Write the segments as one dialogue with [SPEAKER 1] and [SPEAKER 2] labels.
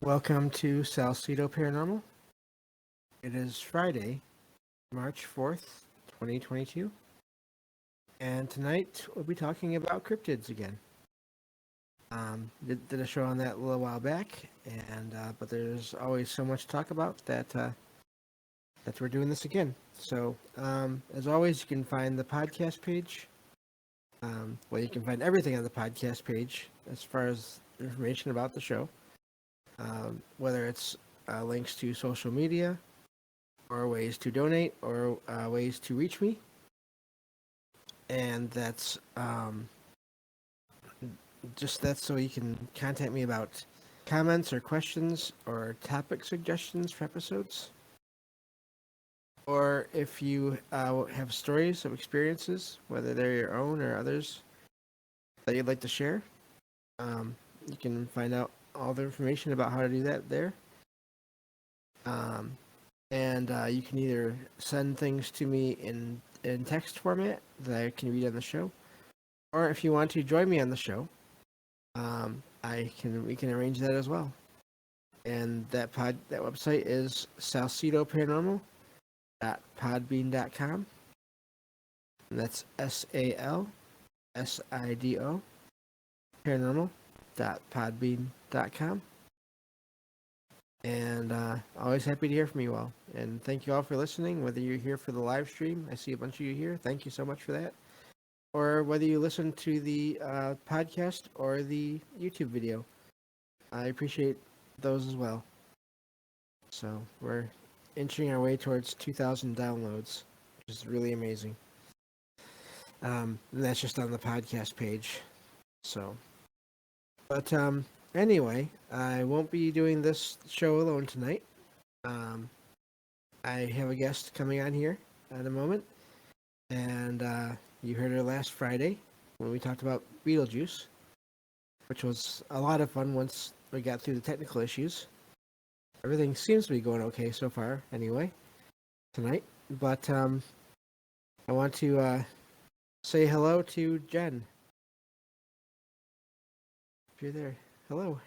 [SPEAKER 1] Welcome to Salcedo Paranormal. It is Friday, March 4th, 2022, and tonight we'll be talking about cryptids again. Did a show on that a little while back, but there's always so much to talk about that we're doing this again. So, as always, you can find the podcast page. You can find everything on the podcast page as far as information about the show, whether it's links to social media, or ways to donate, or ways to reach me. And that's so you can contact me about comments or questions or topic suggestions for episodes. Or if you have stories of experiences, whether they're your own or others, that you'd like to share, you can find out all the information about how to do that there. And you can either send things to me in text format that I can read on the show, or if you want to join me on the show, we can arrange that as well. And that website is salcidoparanormal.podbean.com, and that's SALSIDO paranormal.podbean.com. And always happy to hear from you all. And thank you all for listening, whether you're here for the live stream. I see a bunch of you here. Thank you so much for that. Or whether you listen to the podcast or the YouTube video. I appreciate those as well. So we're inching our way towards 2,000 downloads, which is really amazing. And that's just on the podcast page. So, but anyway, I won't be doing this show alone tonight. I have a guest coming on here in a moment, and you heard her last Friday when we talked about Beetlejuice, which was a lot of fun once we got through the technical issues. Everything seems to be going okay so far, anyway, tonight. But I want to say hello to Jen. If you're there, hello.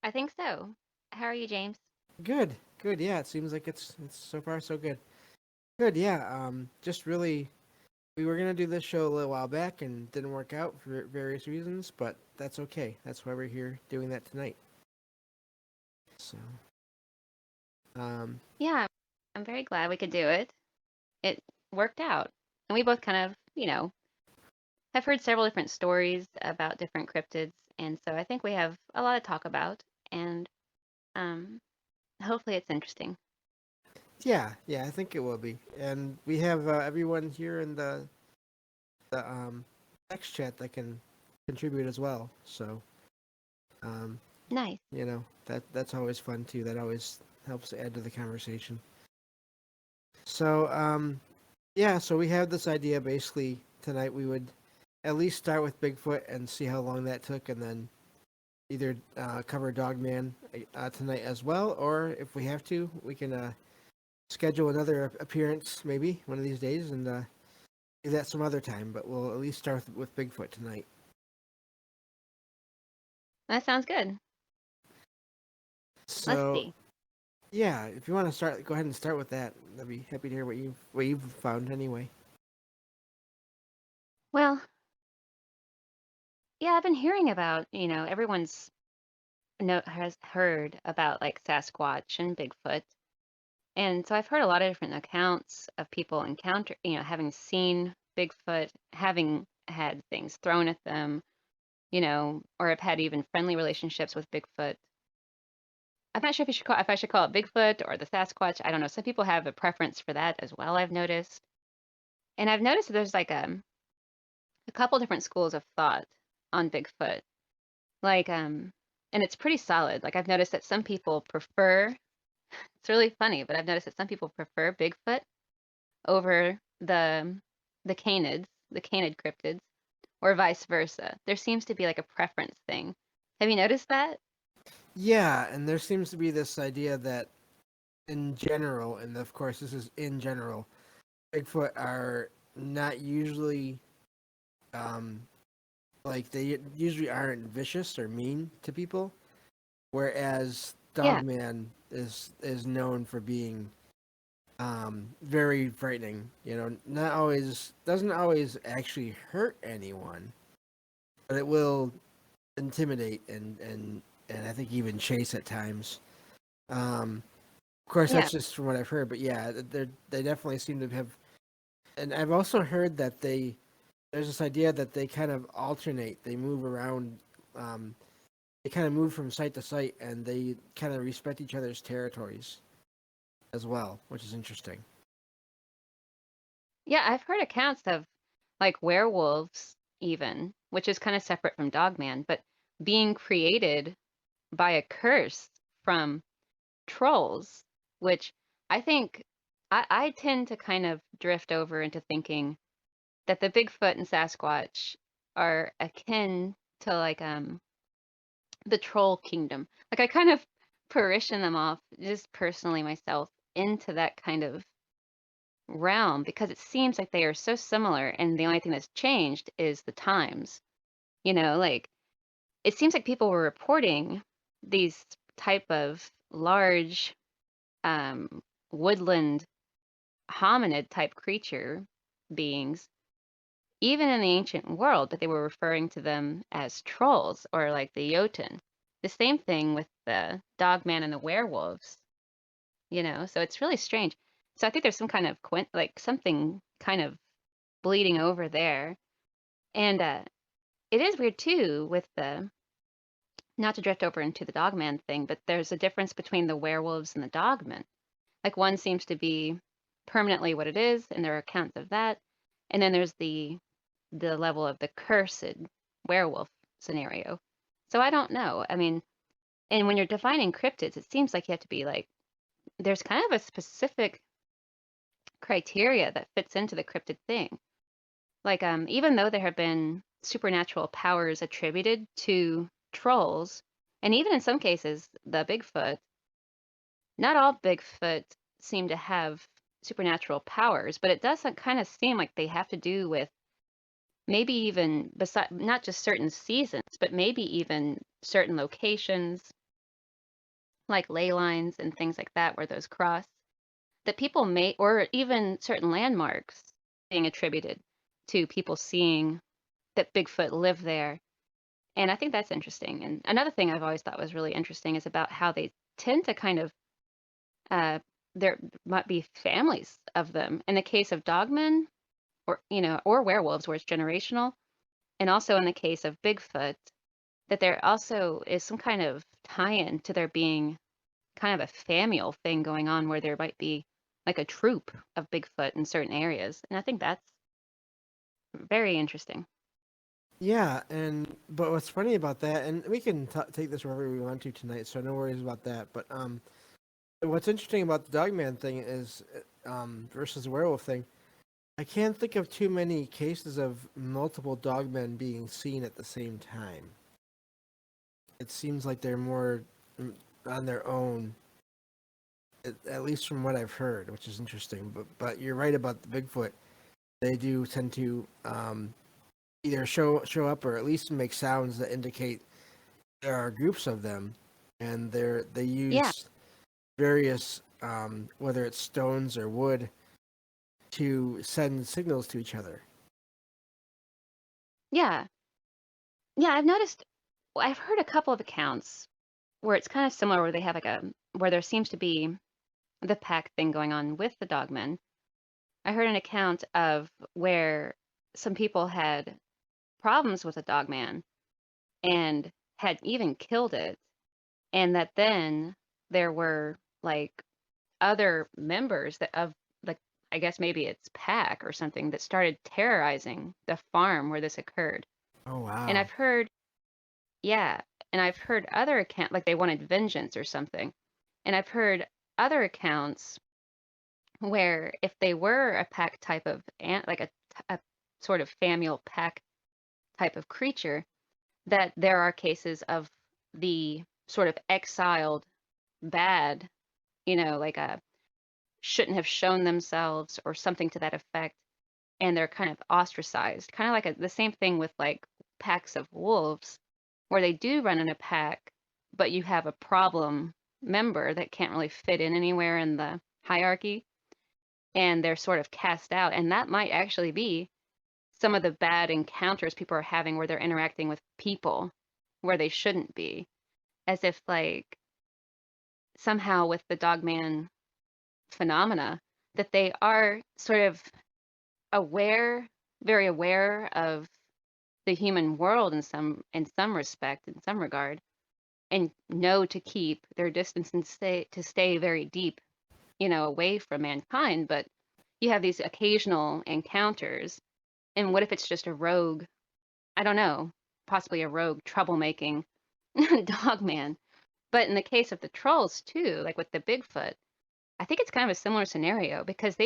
[SPEAKER 2] I think so. How are you, James?
[SPEAKER 1] Good. Yeah, it seems like it's so far so good. Good. Yeah. Just really, we were gonna do this show a little while back and didn't work out for various reasons, but that's okay. That's why we're here doing that tonight. So, um,
[SPEAKER 2] Yeah, I'm very glad we could do it. It worked out. And we both kind of, have heard several different stories about different cryptids. And so I think we have a lot to talk about. And um, hopefully it's interesting.
[SPEAKER 1] yeah, I think it will be, and we have everyone here in the text chat that can contribute as well. So, um,
[SPEAKER 2] Nice.
[SPEAKER 1] that's always fun too. That always helps add to the conversation. So, yeah, so we have this idea basically tonight. We would at least start with Bigfoot and see how long that took, and then either cover Dogman tonight as well, or if we have to, we can schedule another appearance maybe one of these days and do that some other time. But we'll at least start with Bigfoot tonight.
[SPEAKER 2] That sounds good. Let's
[SPEAKER 1] So,
[SPEAKER 2] see.
[SPEAKER 1] yeah, if you want to start, go ahead and start with that. I'd be happy to hear what you've found anyway.
[SPEAKER 2] Well, yeah, I've been hearing about, everyone's has heard about like Sasquatch and Bigfoot. And so I've heard a lot of different accounts of people having seen Bigfoot, having had things thrown at them, or have had even friendly relationships with Bigfoot. I'm not sure if I should call it Bigfoot or the Sasquatch. I don't know. Some people have a preference for that as well, I've noticed. And I've noticed that there's like a couple different schools of thought on Bigfoot. Like and it's pretty solid. Like I've noticed that some people prefer it's really funny, but I've noticed that some people prefer Bigfoot over the canids, the canid cryptids, or vice versa. There seems to be like a preference thing. Have you noticed that?
[SPEAKER 1] Yeah, and there seems to be this idea that in general, and of course this is in general, Bigfoot are not usually um, like they usually aren't vicious or mean to people. whereas
[SPEAKER 2] Yeah.
[SPEAKER 1] Dogman is known for being very frightening. Not always doesn't always actually hurt anyone, but it will intimidate and I think even chase at times. Of course,
[SPEAKER 2] Yeah.
[SPEAKER 1] that's just from what I've heard, but yeah, they definitely seem to have. And I've also heard that there's this idea that they kind of alternate. They move around. Um, they kind of move from site to site, and they kind of respect each other's territories as well, which is interesting.
[SPEAKER 2] Yeah, I've heard accounts of like werewolves even, which is kind of separate from Dogman, but being created by a curse from trolls, which I think I tend to kind of drift over into thinking that the Bigfoot and Sasquatch are akin to like the troll kingdom. Like I kind of partition them off just personally myself into that kind of realm because it seems like they are so similar and the only thing that's changed is the times. Like it seems like people were reporting these type of large um woodland hominid type creature beings even in the ancient world, but they were referring to them as trolls or like the Jotun. The same thing with the dogman and the werewolves. So it's really strange. So I think there's some kind of like something kind of bleeding over there. And it is weird too with the not to drift over into the dogman thing, but there's a difference between the werewolves and the dogmen. Like one seems to be permanently what it is, and there are accounts of that. And then there's the level of the cursed werewolf scenario. So I don't know. I mean, and when you're defining cryptids, it seems like you have to be like there's kind of a specific criteria that fits into the cryptid thing. Like even though there have been supernatural powers attributed to trolls, and even in some cases the Bigfoot, not all Bigfoot seem to have supernatural powers, but it does kind of seem like they have to do with maybe even beside not just certain seasons, but maybe even certain locations like ley lines and things like that where those cross that people may or even certain landmarks being attributed to people seeing that Bigfoot lived there. And I think that's interesting. And another thing I've always thought was really interesting is about how they tend to kind of uh there might be families of them. In the case of dogmen or werewolves where it's generational, and also in the case of Bigfoot, that there also is some kind of tie-in to there being kind of a familial thing going on where there might be like a troop of Bigfoot in certain areas. And I think that's very interesting.
[SPEAKER 1] Yeah, and but what's funny about that, and we can take this wherever we want to tonight, so no worries about that. But what's interesting about the Dogman thing is versus the werewolf thing. I can't think of too many cases of multiple dogmen being seen at the same time. It seems like they're more on their own, at least from what I've heard, which is interesting. But you're right about the Bigfoot. They do tend to either show up or at least make sounds that indicate there are groups of them, and they
[SPEAKER 2] Yeah,
[SPEAKER 1] use various whether it's stones or wood to send signals to each other.
[SPEAKER 2] yeah, yeah. I've heard a couple of accounts where it's kind of similar, where they have like where there seems to be the pack thing going on with the dogmen. I heard an account of where some people had problems with a dogman and had even killed it, and that then there were like other members that of like I guess maybe it's pack or something that started terrorizing the farm where this occurred.
[SPEAKER 1] Oh
[SPEAKER 2] And
[SPEAKER 1] wow!
[SPEAKER 2] I've heard, yeah, and I've heard other account like they wanted vengeance or something. And I've heard other accounts where if they were a pack type of ant, like a sort of familial pack type of creature, that there are cases of the sort of exiled bad, like a shouldn't have shown themselves or something to that effect, and they're kind of ostracized. Kind of like the same thing with like packs of wolves, where they do run in a pack, but you have a problem member that can't really fit in anywhere in the hierarchy, and they're sort of cast out. And that might actually be some of the bad encounters people are having where they're interacting with people where they shouldn't be, as if like somehow with the dogman phenomena that they are sort of aware, very aware of the human world in some respect, in some regard, and know to keep their distance and stay very deep, away from mankind. But you have these occasional encounters, and what if it's just a rogue? I don't know, possibly a rogue troublemaking dogman. But in the case of the trolls too, like with the Bigfoot, I think it's kind of a similar scenario because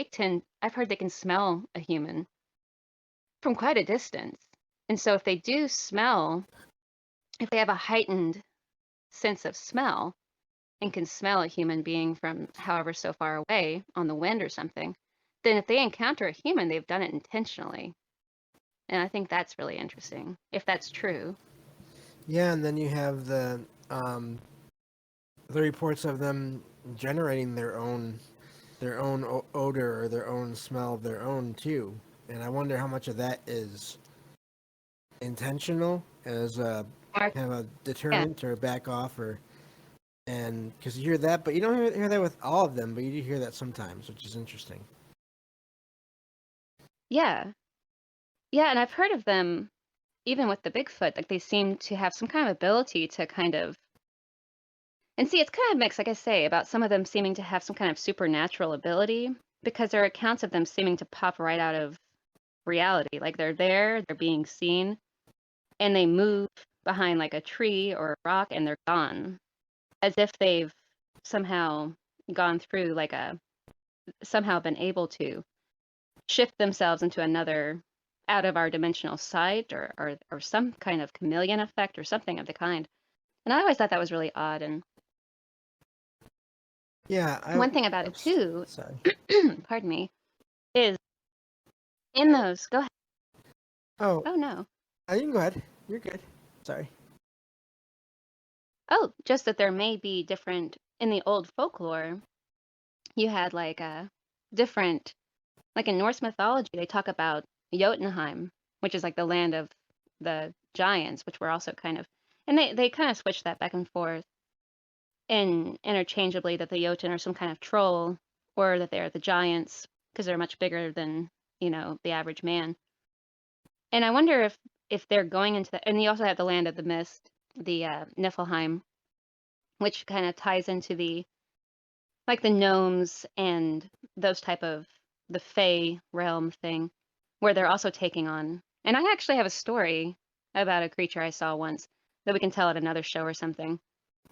[SPEAKER 2] I've heard they can smell a human from quite a distance. And so if they do smell, if they have a heightened sense of smell and can smell a human being from however so far away on the wind or something, then if they encounter a human, they've done it intentionally. And I think that's really interesting, if that's true.
[SPEAKER 1] Yeah, and then you have the reports of them generating their own odor or their own smell of their own too. And I wonder how much of that is intentional as a
[SPEAKER 2] Or,
[SPEAKER 1] kind of a
[SPEAKER 2] yeah,
[SPEAKER 1] deterrent or back off or and because you hear that, but you don't hear that with all of them, but you do hear that sometimes, which is interesting.
[SPEAKER 2] yeah, yeah. And I've heard of them even with the Bigfoot, like they seem to have some kind of ability to kind of, and see, it's kind of mixed, like I say, about some of them seeming to have some kind of supernatural ability because there are accounts of them seeming to pop right out of reality. Like they're there, they're being seen, and they move behind like a tree or a rock and they're gone, as if they've somehow gone through somehow been able to shift themselves into another out of our dimensional sight or some kind of chameleon effect or something of the kind. And I always thought that was really odd. And
[SPEAKER 1] Yeah,
[SPEAKER 2] one thing about it
[SPEAKER 1] oops,
[SPEAKER 2] too,
[SPEAKER 1] sorry.
[SPEAKER 2] pardon me, is in those, go ahead.
[SPEAKER 1] Oh,
[SPEAKER 2] Oh no.
[SPEAKER 1] you can go ahead. You're good. Sorry.
[SPEAKER 2] Oh, just that there may be different in the old folklore. You had like a different, like in Norse mythology, they talk about Jotunheim, which is like the land of the giants, which were also kind of, and they kind of switch that back and forth in interchangeably that the Jotun are some kind of troll or that they're the giants because they're much bigger than, the average man. And I wonder if they're going into that, and you also have the land of the mist, the Niflheim, which kind of ties into the like the gnomes and those type of the Fey realm thing, where they're also taking on. And I actually have a story about a creature I saw once that we can tell at another show or something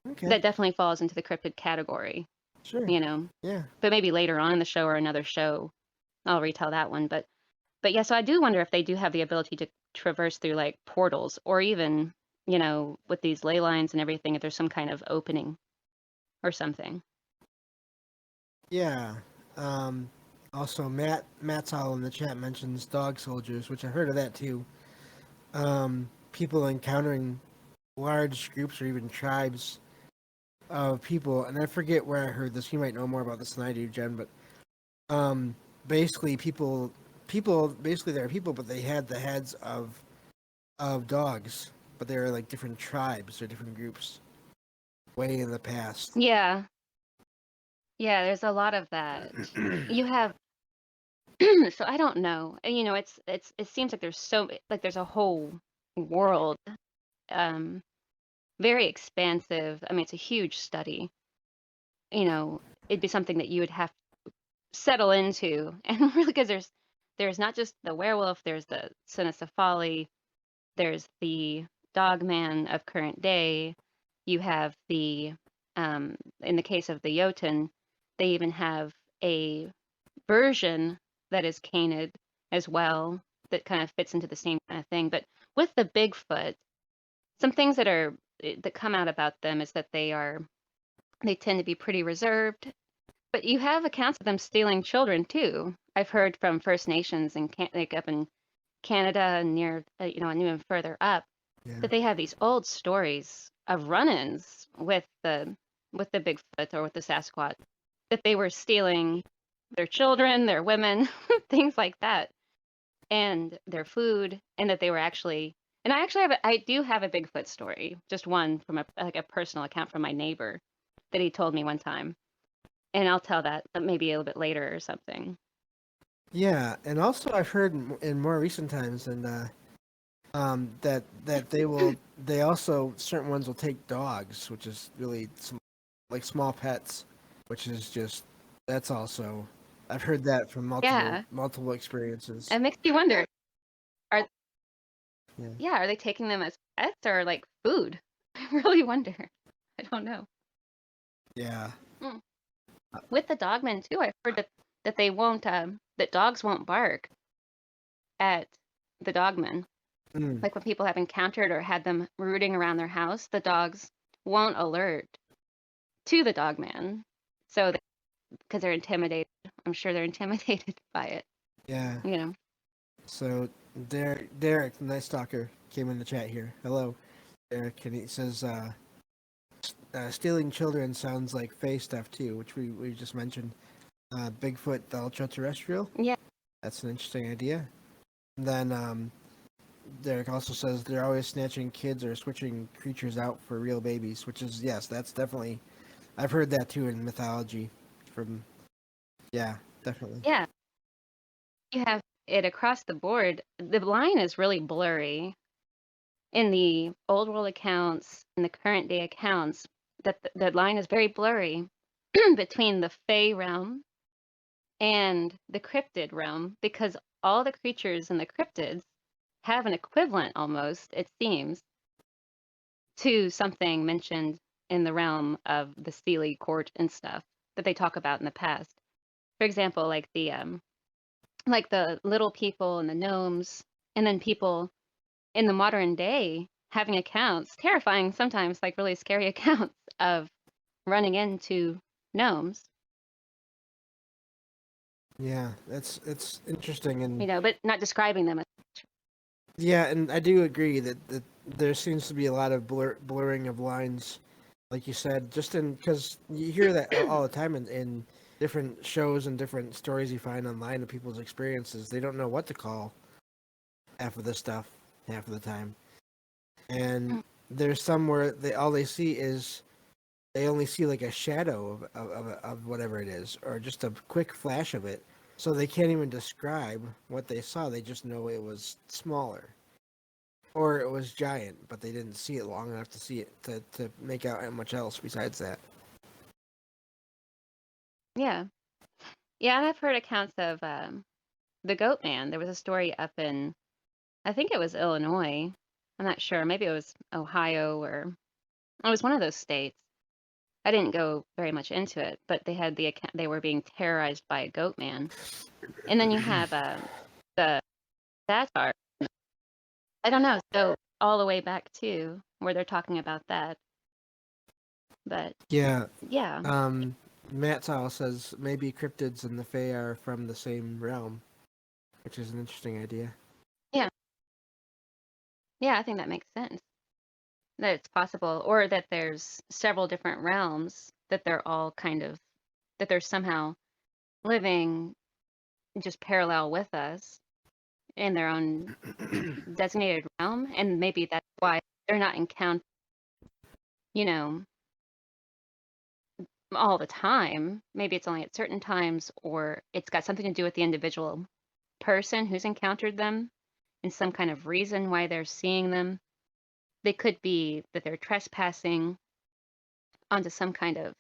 [SPEAKER 1] Okay.
[SPEAKER 2] that definitely falls into the cryptid category,
[SPEAKER 1] Sure.
[SPEAKER 2] you know.
[SPEAKER 1] Yeah.
[SPEAKER 2] But maybe later on in the show or another show, I'll retell that one. But yeah, so I do wonder if they do have the ability to traverse through like portals or even, with these ley lines and everything, if there's some kind of opening or something.
[SPEAKER 1] Yeah. Um, Also, Matt's all in the chat mentions dog soldiers, which I heard of that too. People encountering large groups or even tribes of people, and I forget where I heard this. You might know more about this than I do, Jen. But um, basically, people basically they're people, but they had the heads of dogs, but they were like different tribes or different groups way in the past.
[SPEAKER 2] Yeah, yeah, there's a lot of that. You have so I don't know. It seems like like there's a whole world, um, very expansive. I mean, it's a huge study. It'd be something that you would have to settle into, and really, because there's not just the werewolf, there's the Cynocephali, there's the dogman of current day. You have in the case of the Jotun, they even have a version that is canid as well that kind of fits into the same kind of thing. But with the Bigfoot, some things that come out about them is that they tend to be pretty reserved. But you have accounts of them stealing children too. I've heard from First Nations and like up in Canada and near and even further up
[SPEAKER 1] Yeah.
[SPEAKER 2] that they have these old stories of run-ins with the Bigfoot or with the Sasquatch, that they were stealing their children, their women, things like that, and their food, and that they were actually. And I do have a Bigfoot story, just one from a personal account from my neighbor that he told me one time, and I'll tell that maybe a little bit later or something.
[SPEAKER 1] Yeah, and also I've heard in more recent times, and that they also certain ones will take dogs, which is really like small pets, which is just that's also I've heard that from
[SPEAKER 2] Yeah,
[SPEAKER 1] multiple experiences.
[SPEAKER 2] it makes you wonder. Are
[SPEAKER 1] Yeah.
[SPEAKER 2] Yeah, are they taking them as pets or like food? I really wonder. I don't know.
[SPEAKER 1] Yeah.
[SPEAKER 2] Mm. With the dogmen too, I've heard that they won't that dogs won't bark at the dogmen.
[SPEAKER 1] Mm.
[SPEAKER 2] Like when people have encountered or had them rooting around their house, the dogs won't alert to the dogman. So because they're intimidated, I'm sure they're intimidated by it.
[SPEAKER 1] Yeah.
[SPEAKER 2] You know.
[SPEAKER 1] So Derek, the Night Stalker, came in the chat here. Hello, Derek, and he says stealing children sounds like Fae stuff too, which we just mentioned. Bigfoot, the ultra-terrestrial.
[SPEAKER 2] Yeah.
[SPEAKER 1] That's an interesting idea. And then Derek also says they're always snatching kids or switching creatures out for real babies, which is yes, that's definitely. I've heard that too in mythology. From yeah, definitely.
[SPEAKER 2] Yeah. You have it across the board. The line is really blurry in the old world accounts and the current day accounts. That the line is very blurry between the Fey realm and the cryptid realm, because all the creatures in the cryptids have an equivalent almost, it seems, to something mentioned in the realm of the Seelie court and stuff that they talk about in the past. For example, like the little people and the gnomes, and then people in the modern day having accounts, terrifying sometimes, like really scary accounts of running into gnomes,
[SPEAKER 1] Yeah, it's interesting and
[SPEAKER 2] but not describing them as.
[SPEAKER 1] yeah, and I do agree that there seems to be a lot of blurring of lines, like you said, just in because you hear that all the time in different shows and different stories you find online of people's experiences. They don't know what to call half of the stuff half of the time, and there's some where they see is they only see like a shadow of whatever it is, or just a quick flash of it, so they can't even describe what they saw. They just know it was smaller or it was giant, but they didn't see it long enough to see it to make out much else besides that.
[SPEAKER 2] Yeah. Yeah, and I've heard accounts of the Goat Man. There was a story up in, I think it was Illinois. I'm not sure. Maybe it was Ohio, or it was one of those states. I didn't go very much into it, but they had the account. They were being terrorized by a Goat Man, and then you have the satire. I don't know. So all the way back to where they're talking about that. But
[SPEAKER 1] Yeah.
[SPEAKER 2] yeah,
[SPEAKER 1] Matt Sal says maybe cryptids and the Fae are from the same realm, which is an interesting idea.
[SPEAKER 2] yeah, yeah. I think that makes sense. That it's possible, or that there's several different realms that they're all kind of that they're somehow living just parallel with us in their own designated realm, and maybe that's why they're not encountered, you know, all the time. Maybe it's only at certain times, or it's got something to do with the individual person who's encountered them and some kind of reason why they're seeing them. They could be that they're trespassing onto some kind of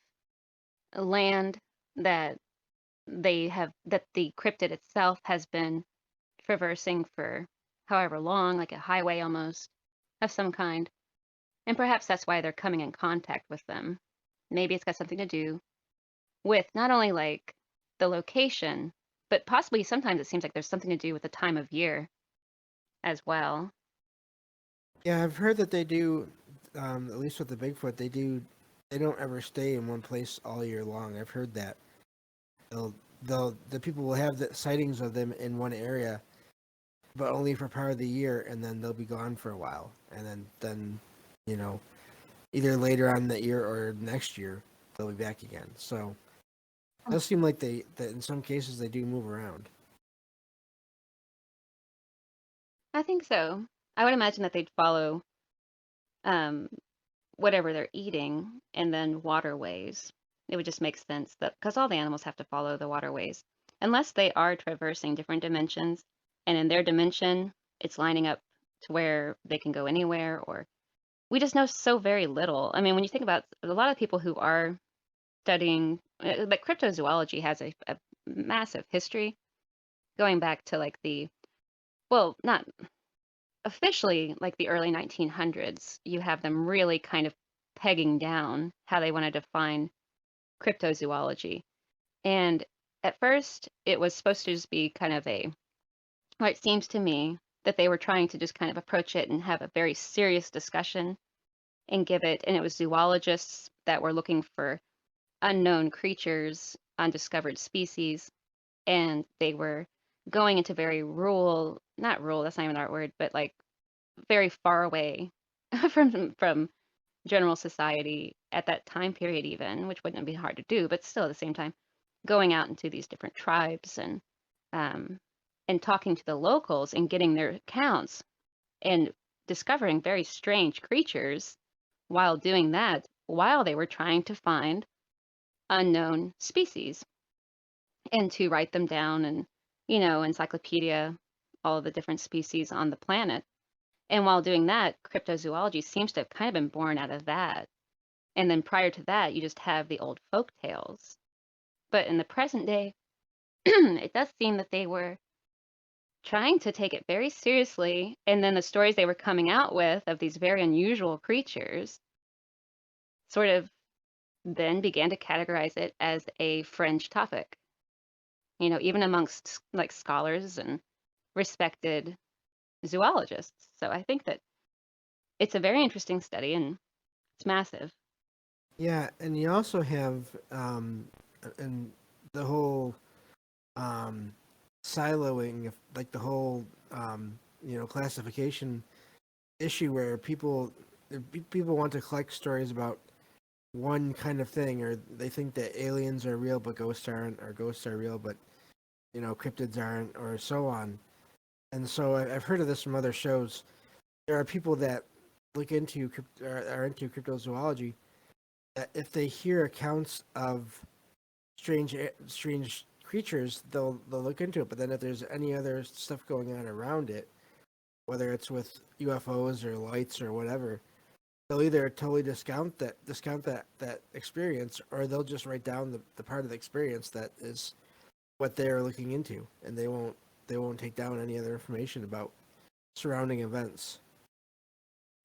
[SPEAKER 2] land that that the cryptid itself has been traversing for however long, like a highway almost of some kind. And perhaps that's why they're coming in contact with them. Maybe it's got something to do with not only like the location, but possibly sometimes it seems like there's something to do with the time of year as well.
[SPEAKER 1] Yeah, I've heard that they do, at least with the Bigfoot, they do. They don't ever stay in one place all year long. I've heard that. The people will have the sightings of them in one area, but only for part of the year, and then they'll be gone for a while, and then you know either later on that year or next year they'll be back again. So it does seem like that in some cases they do move around.
[SPEAKER 2] I think so. I would imagine that they'd follow um, whatever they're eating and then waterways. It would just make sense that because all the animals have to follow the waterways, unless they are traversing different dimensions, and in their dimension, it's lining up to where they can go anywhere, or we just know so very little. I mean, when you think about a lot of people who are studying, like cryptozoology has a massive history going back to like well, not officially like the early 1900s. You have them really kind of pegging down how they want to define cryptozoology. And at first, it was supposed to just be kind of or it seems to me that they were trying to just kind of approach it and have a very serious discussion and and it was zoologists that were looking for unknown creatures, undiscovered species, and they were going into very not rural, that's not even the right word, but like very far away from general society at that time period even, which wouldn't be hard to do, but still at the same time, going out into these different tribes um, and talking to the locals and getting their accounts and discovering very strange creatures while doing that, while they were trying to find unknown species and to write them down and, encyclopedia all of the different species on the planet. And while doing that, cryptozoology seems to have kind of been born out of that. And then prior to that, you just have the old folk tales. But in the present day, it does seem that they were trying to take it very seriously. And then the stories they were coming out with of these very unusual creatures sort of then began to categorize it as a fringe topic, even amongst like scholars and respected zoologists. So I think that it's a very interesting study and it's massive.
[SPEAKER 1] Yeah, and you also have and the whole um, siloing, like the whole classification issue where people want to collect stories about one kind of thing, or they think that aliens are real but ghosts aren't, or ghosts are real but cryptids aren't, or so on. And so I've heard of this from other shows. There are people that look into are into cryptozoology that if they hear accounts of strange creatures, they'll look into it. But then if there's any other stuff going on around it, whether it's with UFOs or lights or whatever, they'll either totally discount that experience, or they'll just write down the part of the experience that is what they're looking into, and they won't take down any other information about surrounding events.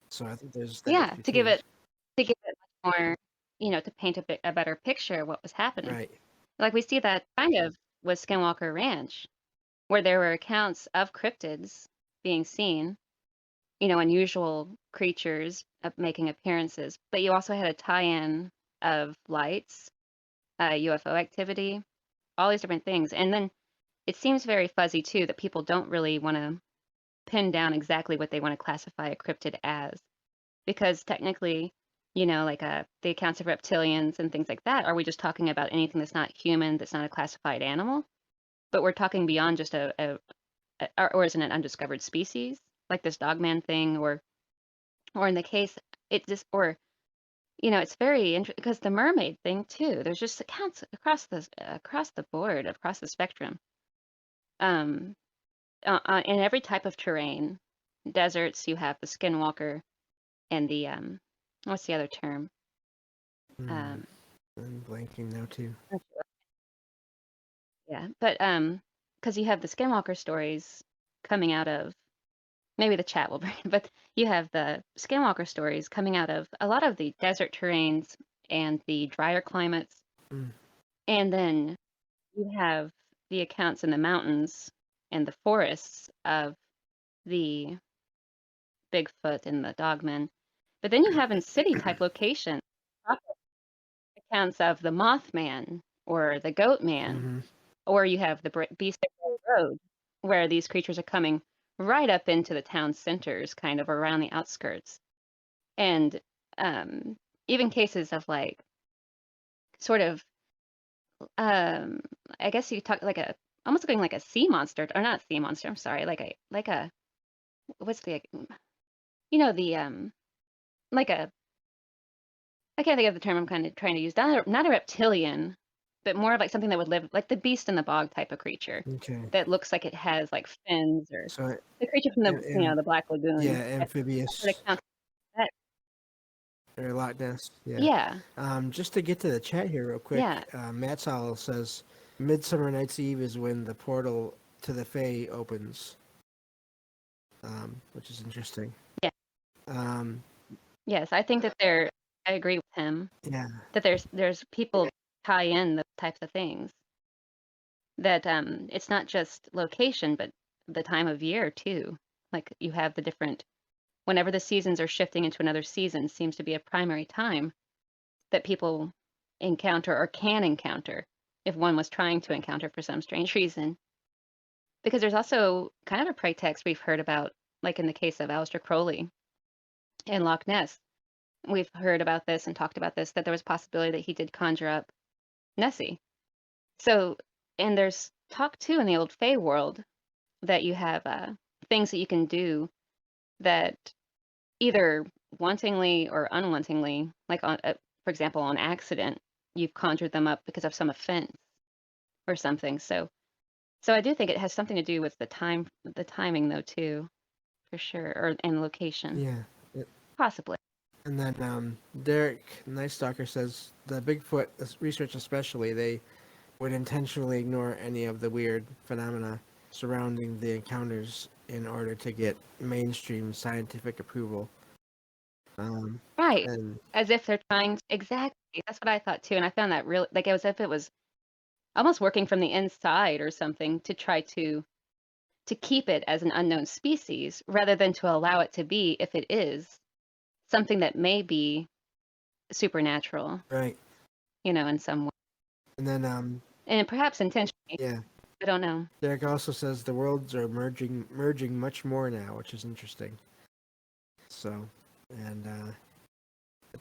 [SPEAKER 1] So I think there's that
[SPEAKER 2] Yeah,
[SPEAKER 1] issue
[SPEAKER 2] to give
[SPEAKER 1] too.
[SPEAKER 2] it much more, to paint a better picture of what was happening.
[SPEAKER 1] Right.
[SPEAKER 2] Like we see that kind of with Skinwalker Ranch, where there were accounts of cryptids being seen, unusual creatures making appearances, but you also had a tie-in of lights, UFO activity, all these different things. And then it seems very fuzzy too that people don't really want to pin down exactly what they want to classify a cryptid as, because technically, like the accounts of reptilians and things like that, are we just talking about anything that's not human, that's not a classified animal? But we're talking beyond just or is it an undiscovered species, like this dogman thing, or in the case, it just, or, it's very interesting because the mermaid thing too, there's just accounts across the board, across the spectrum, um, in every type of terrain. Deserts, you have the skinwalker and what's the other term?
[SPEAKER 1] Hmm.
[SPEAKER 2] Um,
[SPEAKER 1] I'm blanking now too.
[SPEAKER 2] yeah, but because you have the skinwalker stories coming out of maybe the chat will bring, but you have the skinwalker stories coming out of a lot of the desert terrains and the drier climates,
[SPEAKER 1] Mm.
[SPEAKER 2] and then you have the accounts in the mountains and the forests of the Bigfoot and the Dogman. But then you have in city type locations accounts of the Mothman or the Goat Man,
[SPEAKER 1] Mm-hmm.
[SPEAKER 2] or you have the Beast of Bray Road, where these creatures are coming right up into the town centers, kind of around the outskirts. And even cases of like sort of um I guess you talk like a almost looking like a sea monster, or not sea monster, I'm sorry, like a what's the the like a I can't think of the term I'm kind of trying to use. Not a reptilian, but more of like something that would live like the beast in the bog type of creature
[SPEAKER 1] Okay.
[SPEAKER 2] that looks like it has like fins, or
[SPEAKER 1] So,
[SPEAKER 2] the creature from the
[SPEAKER 1] and
[SPEAKER 2] the Black
[SPEAKER 1] yeah,
[SPEAKER 2] Lagoon. That sort
[SPEAKER 1] amphibious
[SPEAKER 2] of counts. That
[SPEAKER 1] or Loch Ness. Yeah.
[SPEAKER 2] yeah,
[SPEAKER 1] Just to get to the chat here real
[SPEAKER 2] yeah,
[SPEAKER 1] quick, Matt Sowell says Midsummer Night's Eve is when the portal to the Fae opens, which is interesting.
[SPEAKER 2] yeah,
[SPEAKER 1] Um,
[SPEAKER 2] yes. I agree with him
[SPEAKER 1] yeah,
[SPEAKER 2] that there's people tie in the types of things that it's not just location, but the time of year too. Like you have the different whenever the seasons are shifting into another season seems to be a primary time that people encounter or can encounter if one was trying to encounter for some strange reason. Because there's also kind of a pretext we've heard about, like in the case of Aleister Crowley in Loch Ness. We've heard about this and talked about this, that there was a possibility that he did conjure up Nessie. So, and there's talk too in the old Fae world that you have things that you can do that either wantingly or unwantingly, like for example, on accident, you've conjured them up because of some offense or something. So I do think it has something to do with the timing though too, for sure, or and location,
[SPEAKER 1] yeah.
[SPEAKER 2] possibly.
[SPEAKER 1] And then Derek Nice Stalker says the Bigfoot research, especially, they would intentionally ignore any of the weird phenomena surrounding the encounters in order to get mainstream scientific approval. Um,
[SPEAKER 2] Right.
[SPEAKER 1] and
[SPEAKER 2] As if they're trying exactly. That's what I thought too, and I found that really like as if it was almost working from the inside or something to try to keep it as an unknown species rather than to allow it to be, if it is, something that may be supernatural,
[SPEAKER 1] right,
[SPEAKER 2] in some way.
[SPEAKER 1] and then
[SPEAKER 2] And perhaps intentionally.
[SPEAKER 1] yeah,
[SPEAKER 2] I don't know.
[SPEAKER 1] Derek also says the worlds are merging much more now, which is interesting. So, and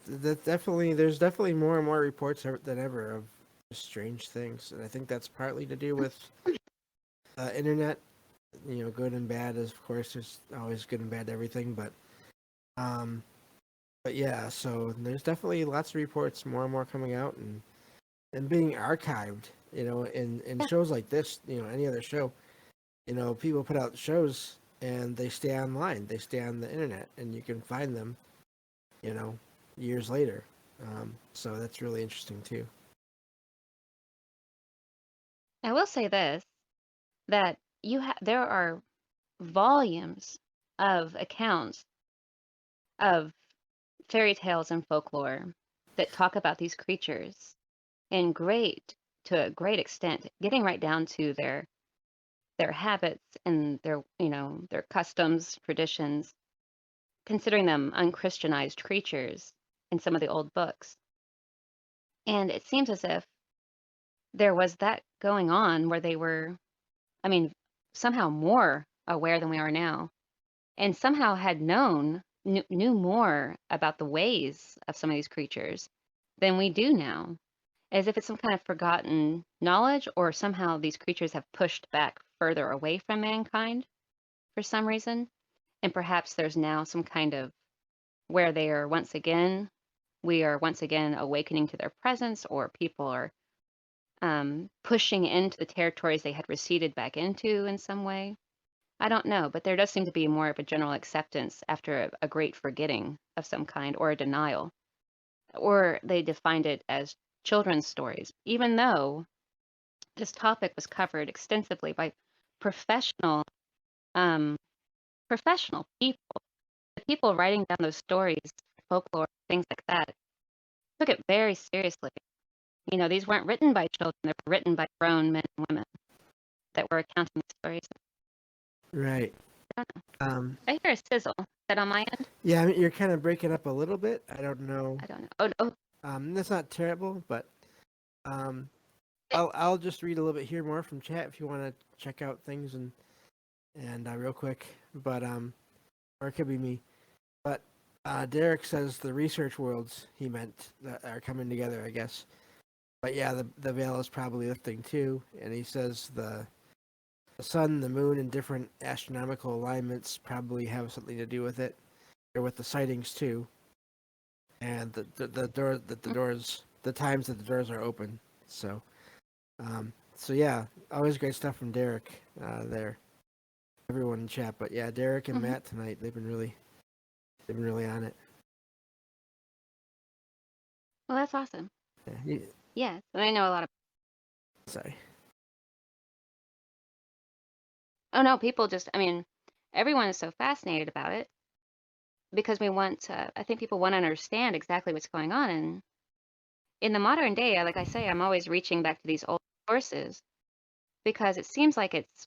[SPEAKER 1] that definitely there's definitely more and more reports than ever of strange things, and I think that's partly to do with internet. Good and bad. Is Of course, there's always good and bad to everything, um, but yeah. So there's definitely lots of reports, more and more coming out, and being archived. In
[SPEAKER 2] Yeah.
[SPEAKER 1] shows like this, any other show, people put out shows and they stay online, they stay on the internet, and you can find them, you know, years later. So that's really interesting too.
[SPEAKER 2] I will say this, that there are volumes of accounts of fairy tales and folklore that talk about these creatures in to a great extent, getting right down to their habits and their customs, traditions, considering them unchristianized creatures in some of the old books. And it seems as if there was that going on where they were, I mean, somehow more aware than we are now, and somehow had knew more about the ways of some of these creatures than we do now, as if it's some kind of forgotten knowledge, or somehow these creatures have pushed back further away from mankind for some reason. And perhaps there's now some kind of where we are once again awakening to their presence, or people are pushing into the territories they had receded back into in some way. I don't know, but there does seem to be more of a general acceptance after a great forgetting of some kind, or a denial, or they defined it as children's stories, even though this topic was covered extensively by professional um, professional people. The people writing down those stories, folklore, things like that, took it very seriously. These weren't written by children; they were written by grown men and women that were recounting the stories.
[SPEAKER 1] Right.
[SPEAKER 2] I don't know.
[SPEAKER 1] Um,
[SPEAKER 2] I hear a sizzle. Is that on my end?
[SPEAKER 1] yeah, I mean, you're kind of breaking up a little bit. I don't know.
[SPEAKER 2] I don't know. Oh, oh,
[SPEAKER 1] That's not terrible, but um,
[SPEAKER 2] eh,
[SPEAKER 1] I'll just read a little bit here more from chat if you want to check out things and real quick. But or it could be me. But Derek says the research worlds he meant that are coming together, I guess. But yeah, the veil is probably lifting too, and he says the sun, the moon, and different astronomical alignments probably have something to do with it, or with the sightings too, and the doors, the times that the doors are open. So yeah, always great stuff from Derek there. Everyone in chat, but yeah, Derek and
[SPEAKER 2] Hmm.
[SPEAKER 1] Matt tonight, they've been really on it.
[SPEAKER 2] Well, that's awesome.
[SPEAKER 1] Yeah,
[SPEAKER 2] Yes, and I know a lot of.
[SPEAKER 1] sorry.
[SPEAKER 2] Oh no, people just. I mean, everyone is so fascinated about it because we want to. I think people want to understand exactly what's going on, and in the modern day, like I say, I'm always reaching back to these old sources because it seems like it's.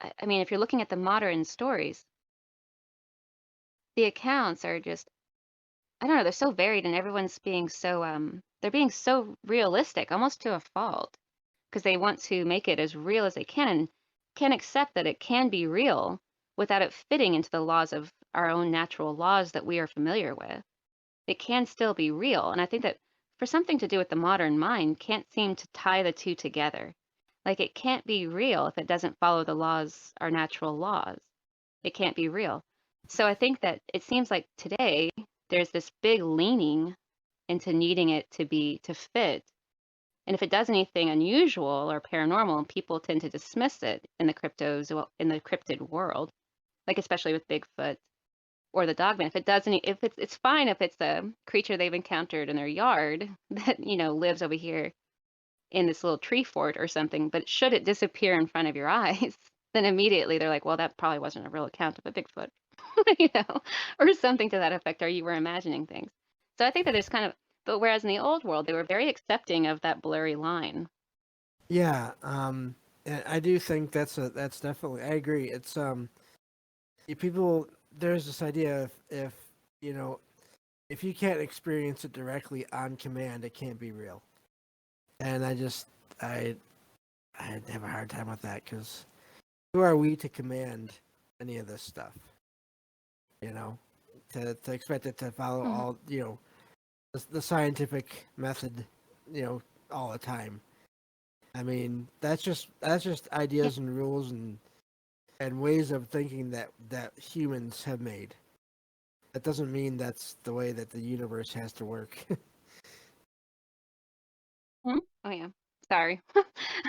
[SPEAKER 2] I mean, if you're looking at the modern stories, the accounts are just. I don't know. They're so varied, and everyone's being so. They're being so realistic, almost to a fault, because they want to make it as real as they can and can accept that it can be real without it fitting into the laws of our own natural laws that we are familiar with. It can still be real. And I think that for something to do with the modern mind, can't seem to tie the two together. Like it can't be real if it doesn't follow the laws, our natural laws. It can't be real. So I think that it seems like today there's this big leaning into needing it to fit, and if it does anything unusual or paranormal, people tend to dismiss it in the cryptid world, like especially with Bigfoot or the Dogman. If it does any, if it's fine if it's a creature they've encountered in their yard that lives over here in this little tree fort or something, but should it disappear in front of your eyes, then immediately they're like, well, that probably wasn't a real account of a Bigfoot, you know, or something to that effect, or you were imagining things. So I think that there's kind of, but whereas in the old world, they were very accepting of that blurry line.
[SPEAKER 1] Yeah, and I do think that's definitely. I agree. It's people. There's this idea if you know if you can't experience it directly on command, it can't be real. And I I have a hard time with that because who are we to command any of this stuff? You know, to expect it to follow
[SPEAKER 2] Mhm.
[SPEAKER 1] all the scientific method, you know, all the time. I mean, that's just
[SPEAKER 2] Yeah.
[SPEAKER 1] ideas and rules and ways of thinking that humans have made. That doesn't mean that's the way that the universe has to work.
[SPEAKER 2] Mhm. Oh yeah. Sorry.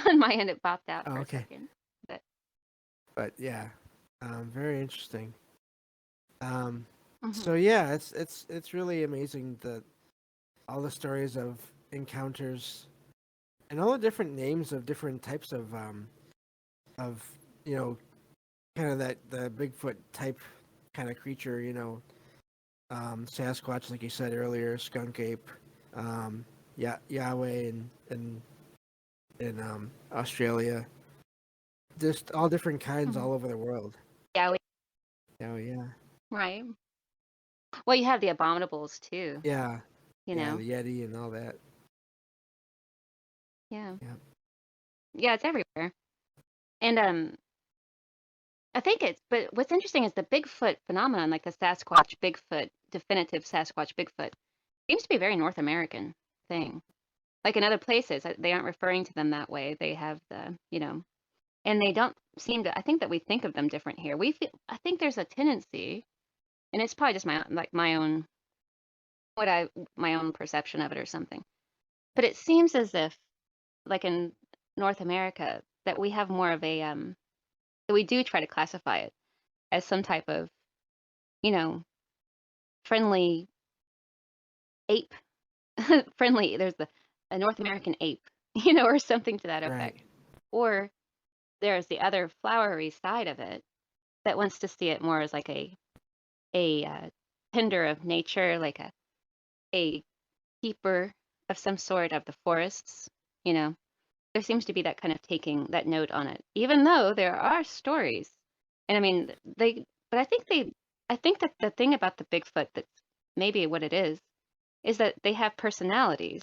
[SPEAKER 2] On my end, it popped out
[SPEAKER 1] Oh,
[SPEAKER 2] for a
[SPEAKER 1] okay,
[SPEAKER 2] second. But
[SPEAKER 1] but yeah, very interesting. Um,
[SPEAKER 2] mhm.
[SPEAKER 1] so yeah, it's really amazing the all the stories of encounters and all the different names of different types of you know kind of that the Bigfoot type kind of creature. Sasquatch, like you said earlier, skunk ape, Yahweh, in Australia. Just all different kinds
[SPEAKER 2] Mhm.
[SPEAKER 1] all over the world.
[SPEAKER 2] Yeah.
[SPEAKER 1] Oh yeah,
[SPEAKER 2] Right. Well, you have the abominables too.
[SPEAKER 1] yeah,
[SPEAKER 2] You
[SPEAKER 1] yeah.
[SPEAKER 2] know.
[SPEAKER 1] The Yeti and all that.
[SPEAKER 2] Yeah.
[SPEAKER 1] Yeah,
[SPEAKER 2] Yeah. It's everywhere. And I think it's. But what's interesting is the Bigfoot phenomenon, like the Sasquatch Bigfoot, definitive Sasquatch Bigfoot, seems to be a very North American thing. Like in other places, they aren't referring to them that way. They have and they don't seem to. I think that we think of them different here. We feel. I think there's a tendency, and it's probably just my own what I my own perception of it or something. But it seems as if, like in North America, that we have more of a that we do try to classify it as some type of you know friendly ape, friendly. There's a North American ape, or something to that
[SPEAKER 1] right,
[SPEAKER 2] effect. Or there's the other flowery side of it that wants to see it more as like a tender of nature, like a keeper of some sort of the forests. You know, there seems to be that kind of taking that note on it, even though there are stories. And I mean, but I think that the thing about the Bigfoot that's maybe what it is that they have personalities.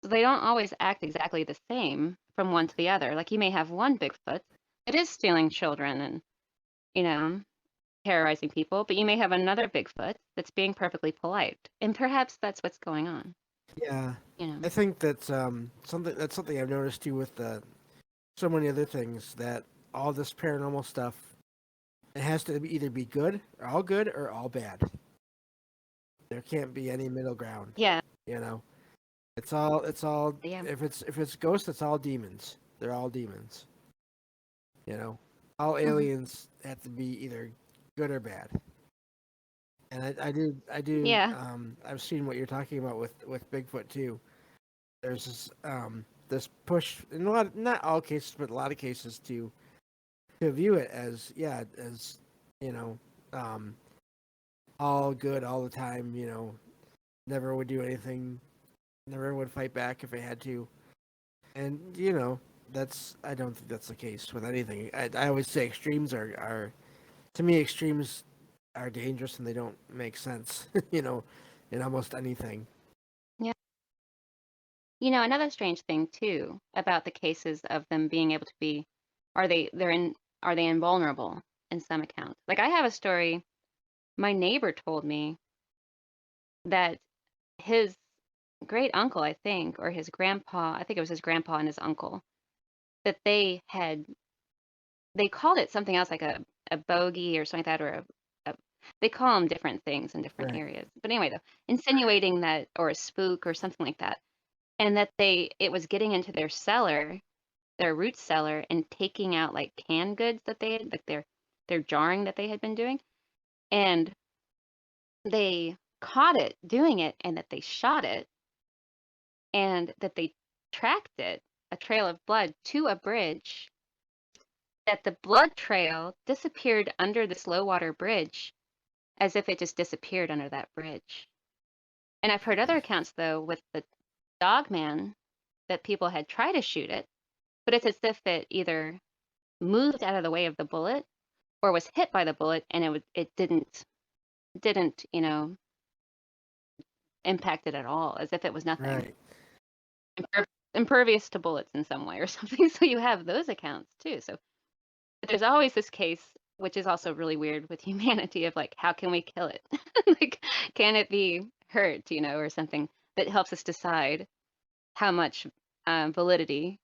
[SPEAKER 2] So they don't always act exactly the same from one to the other. Like you may have one Bigfoot that is stealing children and, you know, terrorizing people, but you may have another Bigfoot that's being perfectly polite, and perhaps that's what's going on.
[SPEAKER 1] Yeah,
[SPEAKER 2] You know.
[SPEAKER 1] I think that's something I've noticed too with so many other things that all this paranormal stuff it has to either be good or all bad. There can't be any middle ground.
[SPEAKER 2] Yeah.
[SPEAKER 1] You know, it's all
[SPEAKER 2] Yeah.
[SPEAKER 1] if it's ghosts, it's all demons. They're all demons. You know, all
[SPEAKER 2] Hmm.
[SPEAKER 1] aliens have to be either good or bad. And I do.
[SPEAKER 2] Yeah.
[SPEAKER 1] I've seen what you're talking about with Bigfoot too. There's this push in a lot, not all cases, but a lot of cases to view it as as you know, um, all good all the time. Never would do anything, never would fight back if I had to, and that's I don't think that's the case with anything. I always say extremes are to me extremes are dangerous and they don't make sense. In almost anything.
[SPEAKER 2] Yeah. Another strange thing too about the cases of them being able to be, are they they're in are they invulnerable in some accounts? Like I have a story. My neighbor told me that his great uncle, I think, or his grandpa, I think it was his grandpa and his uncle, that they called it something else like a bogey or something like that, or a they call them different things in different
[SPEAKER 1] Right.
[SPEAKER 2] areas. But anyway, though, insinuating that, or a spook or something like that, and that it was getting into their cellar, their root cellar, and taking out like canned goods that they had, like their jarring that they had been doing, and they caught it doing it, and that they shot it, and that they tracked it, a trail of blood, to a bridge, that the blood trail disappeared under this low water bridge as if it just disappeared under that bridge. And I've heard other accounts, though, with the dog man, that people had tried to shoot it, but it's as if it either moved out of the way of the bullet or was hit by the bullet, and it didn't impact it at all, as if it was nothing.
[SPEAKER 1] Right.
[SPEAKER 2] Impervious to bullets in some way or something. So you have those accounts too. So but there's always this case, which is also really weird with humanity, of like, how can we kill it? Like, can it be hurt, or something that helps us decide how much validity,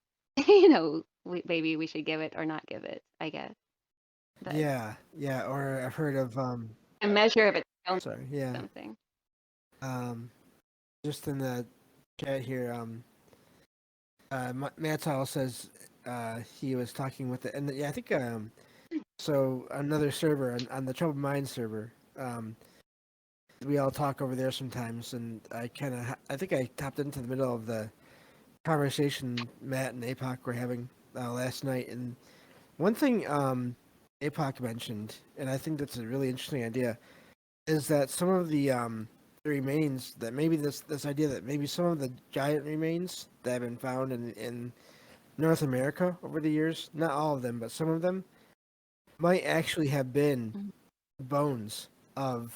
[SPEAKER 2] maybe we should give it or not give it, I guess. But
[SPEAKER 1] Yeah. Yeah. Or I've heard of
[SPEAKER 2] a measure of its illness
[SPEAKER 1] Sorry.
[SPEAKER 2] or
[SPEAKER 1] Yeah.
[SPEAKER 2] something.
[SPEAKER 1] Just in the chat here, Matal says he was talking with and yeah, I think so another server on the Troubled Mind server. We all talk over there sometimes, and I think I tapped into the middle of the conversation Matt and APOC were having last night, and one thing APOC mentioned, and I think that's a really interesting idea, is that some of the remains that maybe this idea that maybe some of the giant remains that have been found in North America over the years, not all of them, but some of them might actually have been
[SPEAKER 2] Mhm.
[SPEAKER 1] bones of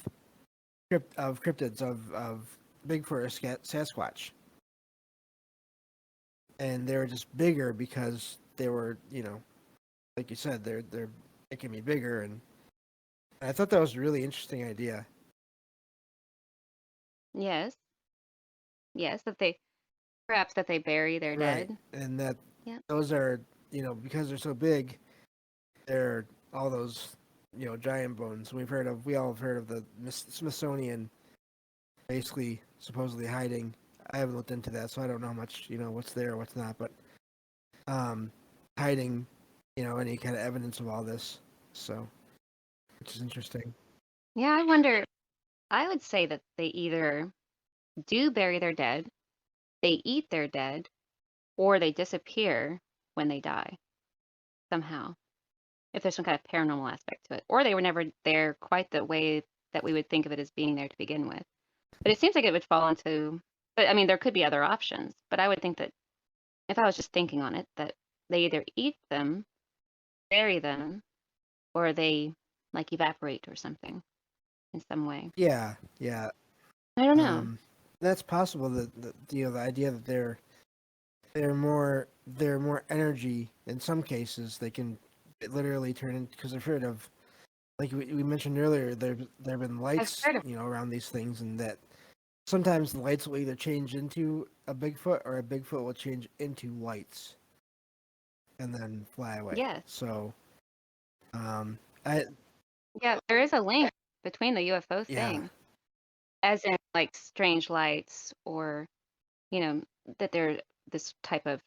[SPEAKER 1] cryptids of Bigfoot or Sasquatch, and they were just bigger because they were like you said they're making me bigger, and I thought that was a really interesting idea.
[SPEAKER 2] Yes, yes, that they bury their
[SPEAKER 1] Right,
[SPEAKER 2] dead.
[SPEAKER 1] and that
[SPEAKER 2] Yeah.
[SPEAKER 1] those are because they're so big, they're all those giant bones. We all have heard of the Smithsonian basically supposedly hiding. I haven't looked into that, so I don't know how much what's there, what's not, but um, hiding any kind of evidence of all this. So, which is interesting.
[SPEAKER 2] Yeah, I wonder. I would say that they either do bury their dead, they eat their dead, or they disappear when they die somehow, if there's some kind of paranormal aspect to it. Or they were never there quite the way that we would think of it as being there to begin with. But it seems like it would fall into, but I mean, there could be other options. But I would think that if I was just thinking on it, that they either eat them, bury them, or they like evaporate or something in some way.
[SPEAKER 1] Yeah, yeah.
[SPEAKER 2] I don't know.
[SPEAKER 1] Um, that's possible. The idea that they're more energy in some cases. They can literally turn into because I've heard of like we mentioned earlier, there have been
[SPEAKER 2] I've
[SPEAKER 1] lights,
[SPEAKER 2] heard of.
[SPEAKER 1] around these things, and that sometimes the lights will either change into a Bigfoot or a Bigfoot will change into lights and then fly away.
[SPEAKER 2] Yes.
[SPEAKER 1] So, I
[SPEAKER 2] Yeah, there is a link between the UFO
[SPEAKER 1] yeah,
[SPEAKER 2] thing, as in like strange lights, or you know that there this type of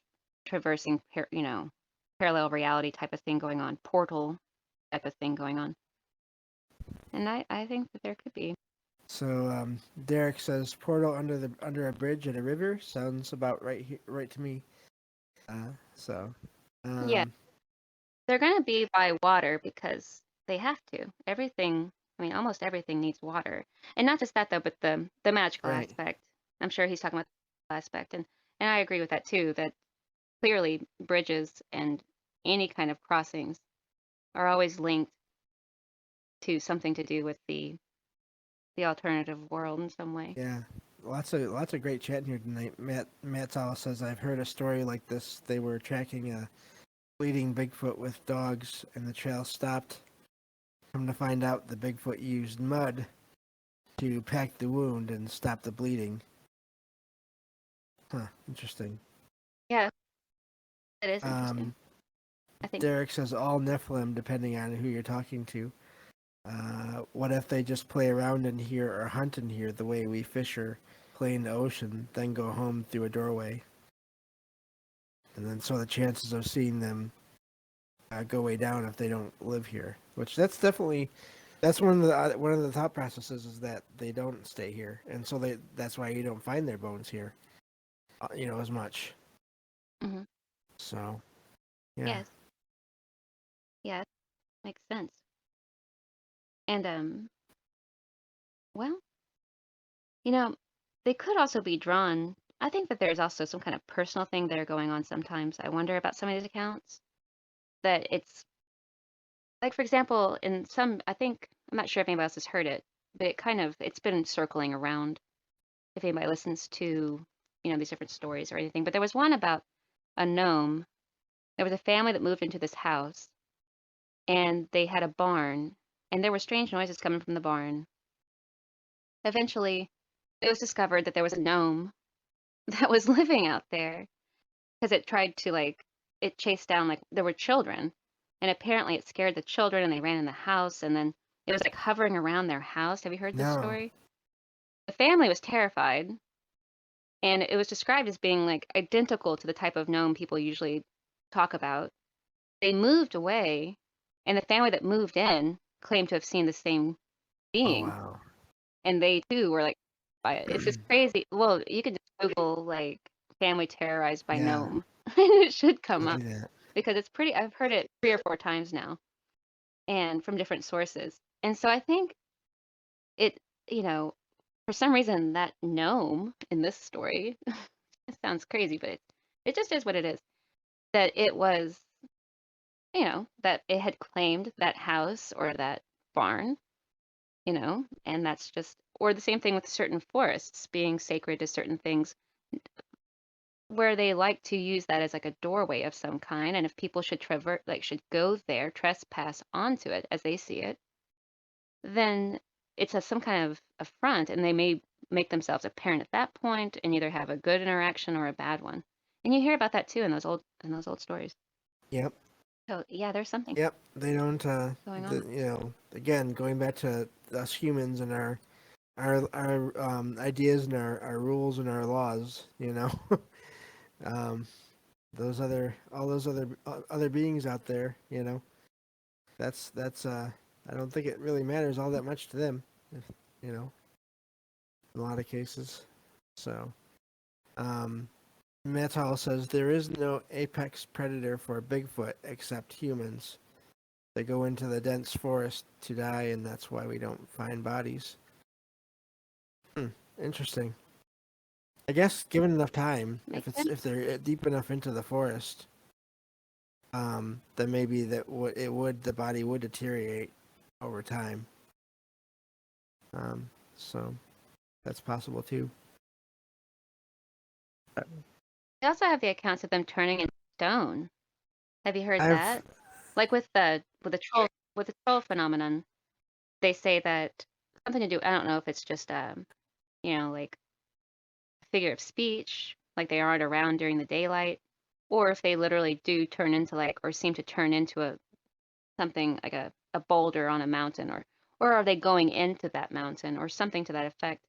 [SPEAKER 2] traversing, parallel reality type of thing going on, portal type of thing going on, and I think that there could be.
[SPEAKER 1] so Derek says portal under a bridge at a river sounds about right to me. So,
[SPEAKER 2] Yeah,
[SPEAKER 1] um,
[SPEAKER 2] they're going to be by water because they have to. Everything, I mean, almost everything needs water. And not just that, though, but the magical
[SPEAKER 1] right,
[SPEAKER 2] aspect. I'm sure he's talking about the aspect. And I agree with that, too, that clearly bridges and any kind of crossings are always linked to something to do with the alternative world in some way.
[SPEAKER 1] yeah. Lots of great chat here tonight. Matt Salas says I've heard a story like this. They were tracking a bleeding Bigfoot with dogs, and the trail stopped. Come to find out, the Bigfoot used mud to pack the wound and stop the bleeding. Huh, interesting.
[SPEAKER 2] Yeah, it is interesting.
[SPEAKER 1] Um,
[SPEAKER 2] I think,
[SPEAKER 1] Derek says all Nephilim, depending on who you're talking to. What if they just play around in here or hunt in here the way we fish or play in the ocean, then go home through a doorway? And then so the chances of seeing them go way down if they don't live here. Which that's one of the thought processes is that they don't stay here, and so that's why you don't find their bones here, as much.
[SPEAKER 2] hmm
[SPEAKER 1] So yeah,
[SPEAKER 2] yes, yeah, makes sense. And, well, You know, they could also be drawn. I think that there's also some kind of personal thing that are going on sometimes. I wonder about some of these accounts that it's like, for example, in some, I think, I'm not sure if anybody else has heard it, but it's been circling around if anybody listens to, these different stories or anything. But there was one about a gnome. There was a family that moved into this house and they had a barn and there were strange noises coming from the barn. Eventually, it was discovered that there was a gnome that was living out there because it tried to it chased down like there were children, and apparently it scared the children and they ran in the house, and then it was like hovering around their house. Have you heard this
[SPEAKER 1] no,
[SPEAKER 2] story? The family was terrified, and it was described as being like identical to the type of gnome people usually talk about. They moved away, and the family that moved in claimed to have seen the same
[SPEAKER 1] oh
[SPEAKER 2] being,
[SPEAKER 1] wow,
[SPEAKER 2] and they too were like by it. It's just crazy. Well, you can just Google like family terrorized by
[SPEAKER 1] yeah,
[SPEAKER 2] gnome, and it should come
[SPEAKER 1] I'll
[SPEAKER 2] up
[SPEAKER 1] do that.
[SPEAKER 2] because it's pretty. I've heard it 3 or 4 times now, and from different sources. And so I think it, you know, for some reason that gnome in this story, it sounds crazy, but it just is what it is. That it was, that it had claimed that house or that barn, and that's just, or the same thing with certain forests being sacred to certain things, where they like to use that as like a doorway of some kind. And if people should should go there, trespass onto it as they see it, then it's some kind of affront, and they may make themselves apparent at that point and either have a good interaction or a bad one. And you hear about that too in those old stories.
[SPEAKER 1] Yep,
[SPEAKER 2] So yeah, there's something
[SPEAKER 1] yep. They don't.
[SPEAKER 2] going on.
[SPEAKER 1] Again, going back to us humans and our ideas and our rules and our laws. Um, those all those other beings out there. That's I don't think it really matters all that much to them. If, you know, in a lot of cases. So, um, Matt Hall says there is no apex predator for Bigfoot except humans. They go into the dense forest to die, and that's why we don't find bodies. Hmm, interesting. I guess given enough time,
[SPEAKER 2] Makes sense.
[SPEAKER 1] if they're deep enough into the forest, then maybe the body would deteriorate over time. So that's possible too.
[SPEAKER 2] They also have the accounts of them turning into stone. Have you heard
[SPEAKER 1] I've
[SPEAKER 2] that? Like with the troll phenomenon. they say that something to do, I don't know if it's just, like a figure of speech, like they aren't around during the daylight, or if they literally do turn into like, or seem to turn into something like a boulder on a mountain, or are they going into that mountain or something to that effect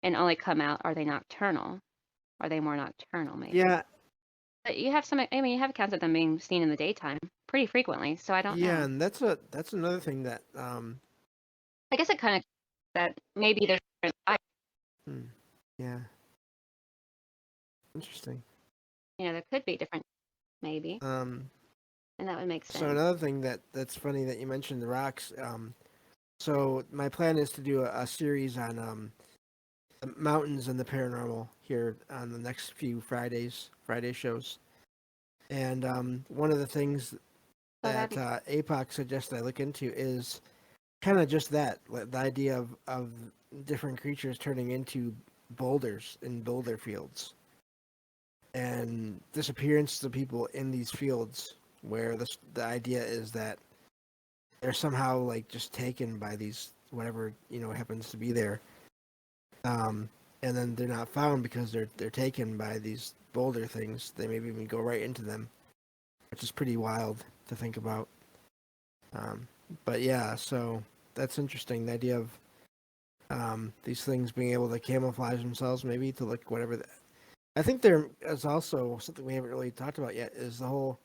[SPEAKER 2] and only come out, are they nocturnal? Are they more nocturnal maybe?
[SPEAKER 1] Yeah,
[SPEAKER 2] But you have some, I mean, you have accounts of them being seen in the daytime pretty frequently, so I don't
[SPEAKER 1] yeah,
[SPEAKER 2] know.
[SPEAKER 1] and that's another thing that
[SPEAKER 2] I guess it kind of that maybe there's different life,
[SPEAKER 1] hmm, yeah, interesting.
[SPEAKER 2] there could be different maybe,
[SPEAKER 1] Um,
[SPEAKER 2] and that would make
[SPEAKER 1] so
[SPEAKER 2] sense.
[SPEAKER 1] another thing that's funny that you mentioned the rocks. So my plan is to do a series on the mountains and the paranormal here on the next few Friday shows. And one of the things
[SPEAKER 2] So that'd
[SPEAKER 1] that
[SPEAKER 2] be
[SPEAKER 1] APOC suggests I look into is kind of just that, like, the idea of different creatures turning into boulders in boulder fields and disappearance of people in these fields where the idea is that they're somehow like just taken by these whatever happens to be there, um, and then they're not found because they're taken by these boulder things. They maybe even go right into them, which is pretty wild to think about. Um, but yeah, so that's interesting. The idea of these things being able to camouflage themselves, maybe to look whatever. I think there is also something we haven't really talked about yet is the whole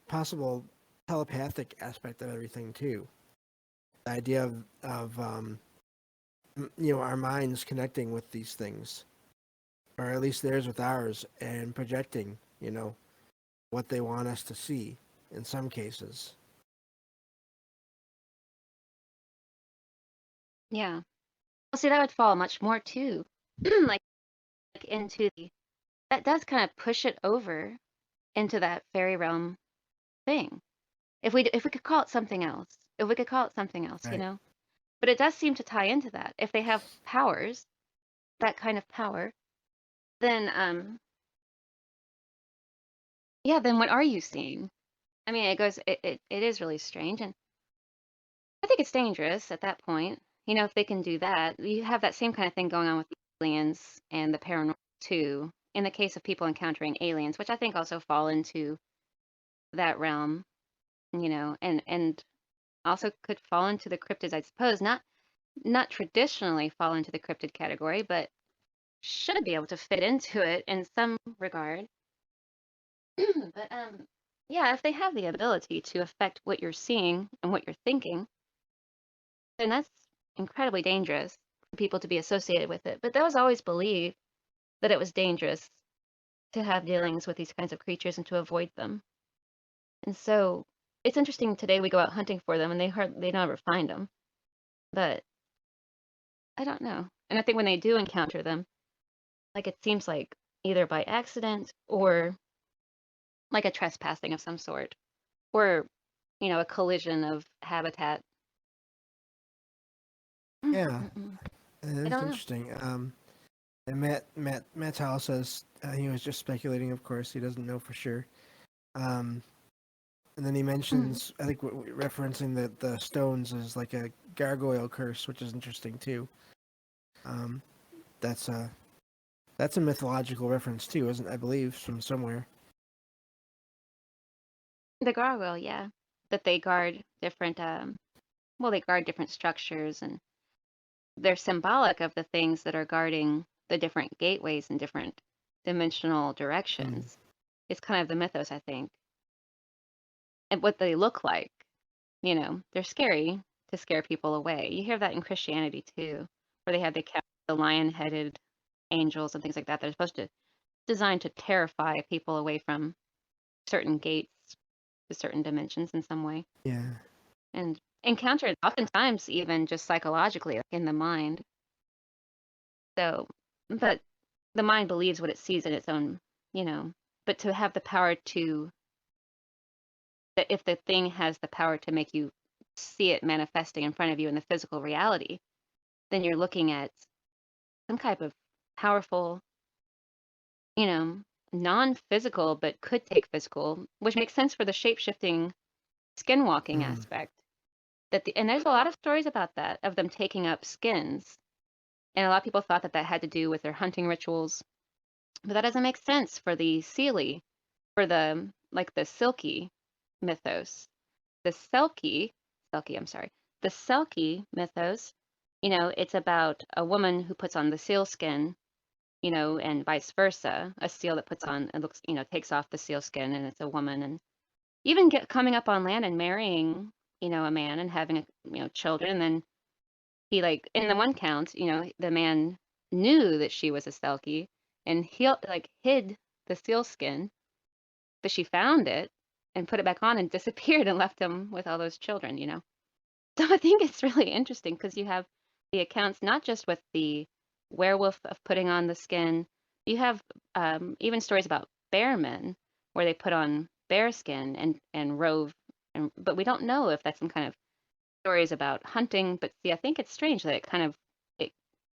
[SPEAKER 1] possible telepathic aspect of everything too. The idea of our minds connecting with these things, or at least theirs with ours, and projecting what they want us to see in some cases.
[SPEAKER 2] yeah. Well, see, that would fall much more too, like into that does kind of push it over into that fairy realm thing. If we could call it something else, if we could call it something else,
[SPEAKER 1] Right.
[SPEAKER 2] But it does seem to tie into that. If they have powers, that kind of power, then yeah, then what are you seeing? I mean, it is really strange, and I think it's dangerous at that point. If they can do that, you have that same kind of thing going on with aliens and the paranormal too. In the case of people encountering aliens, which I think also fall into that realm, and also could fall into the cryptids, I suppose. Not traditionally fall into the cryptid category, but should be able to fit into it in some regard. But yeah, if they have the ability to affect what you're seeing and what you're thinking, then that's incredibly dangerous for people to be associated with it. But that was always believed that it was dangerous to have dealings with these kinds of creatures and to avoid them. And so it's interesting today we go out hunting for them and they never find them. But I don't know. And I think when they do encounter them, like it seems like either by accident or like a trespassing of some sort or a collision of habitat.
[SPEAKER 1] Yeah,
[SPEAKER 2] Mm-mm. I
[SPEAKER 1] it's
[SPEAKER 2] don't know.
[SPEAKER 1] interesting. And Matt Howell says he was just speculating. Of course, he doesn't know for sure. Um, and then he
[SPEAKER 2] Mm.
[SPEAKER 1] mentions, I think, referencing the stones as like a gargoyle curse, which is interesting too. Um, that's a that's a mythological reference too, isn't it? I believe from somewhere.
[SPEAKER 2] The gargoyle, yeah, that they guard different. Well, they guard different structures, and they're symbolic of the things that are guarding the different gateways in different dimensional
[SPEAKER 1] Mm.
[SPEAKER 2] directions. It's kind of the mythos, I think, and what they look like. They're scary to scare people away. You hear that in Christianity too, where they have the lion-headed angels and things like that. They're supposed to designed to terrify people away from certain gates to certain dimensions in some way.
[SPEAKER 1] Yeah,
[SPEAKER 2] And encountered oftentimes even just psychologically, like in the mind. So, but the mind believes what it sees in its own, you know, but to have the power to, that if the thing has the power to make you see it manifesting in front of you in the physical reality, then you're looking at some type of powerful, you know, non-physical but could take physical, which makes sense for the shape-shifting skinwalking
[SPEAKER 1] mm.
[SPEAKER 2] aspect. and there's a lot of stories about that, of them taking up skins. And a lot of people thought that that had to do with their hunting rituals, but that doesn't make sense for the Seelie, for the like the Silky mythos. The I'm sorry, the Selkie mythos, it's about a woman who puts on the seal skin, and vice versa. A seal that puts on, it looks, takes off the seal skin and it's a woman. And even coming up on land and marrying, a man and having, children. And then he, like, in the one count, the man knew that she was a Selkie and he, like, hid the seal skin, but she found it and put it back on and disappeared and left him with all those children. So I think it's really interesting because you have the accounts not just with the werewolf of putting on the skin, you have even stories about bear men where they put on bear skin and rove, but we don't know if that's some kind of stories about hunting. But see, I think it's strange that it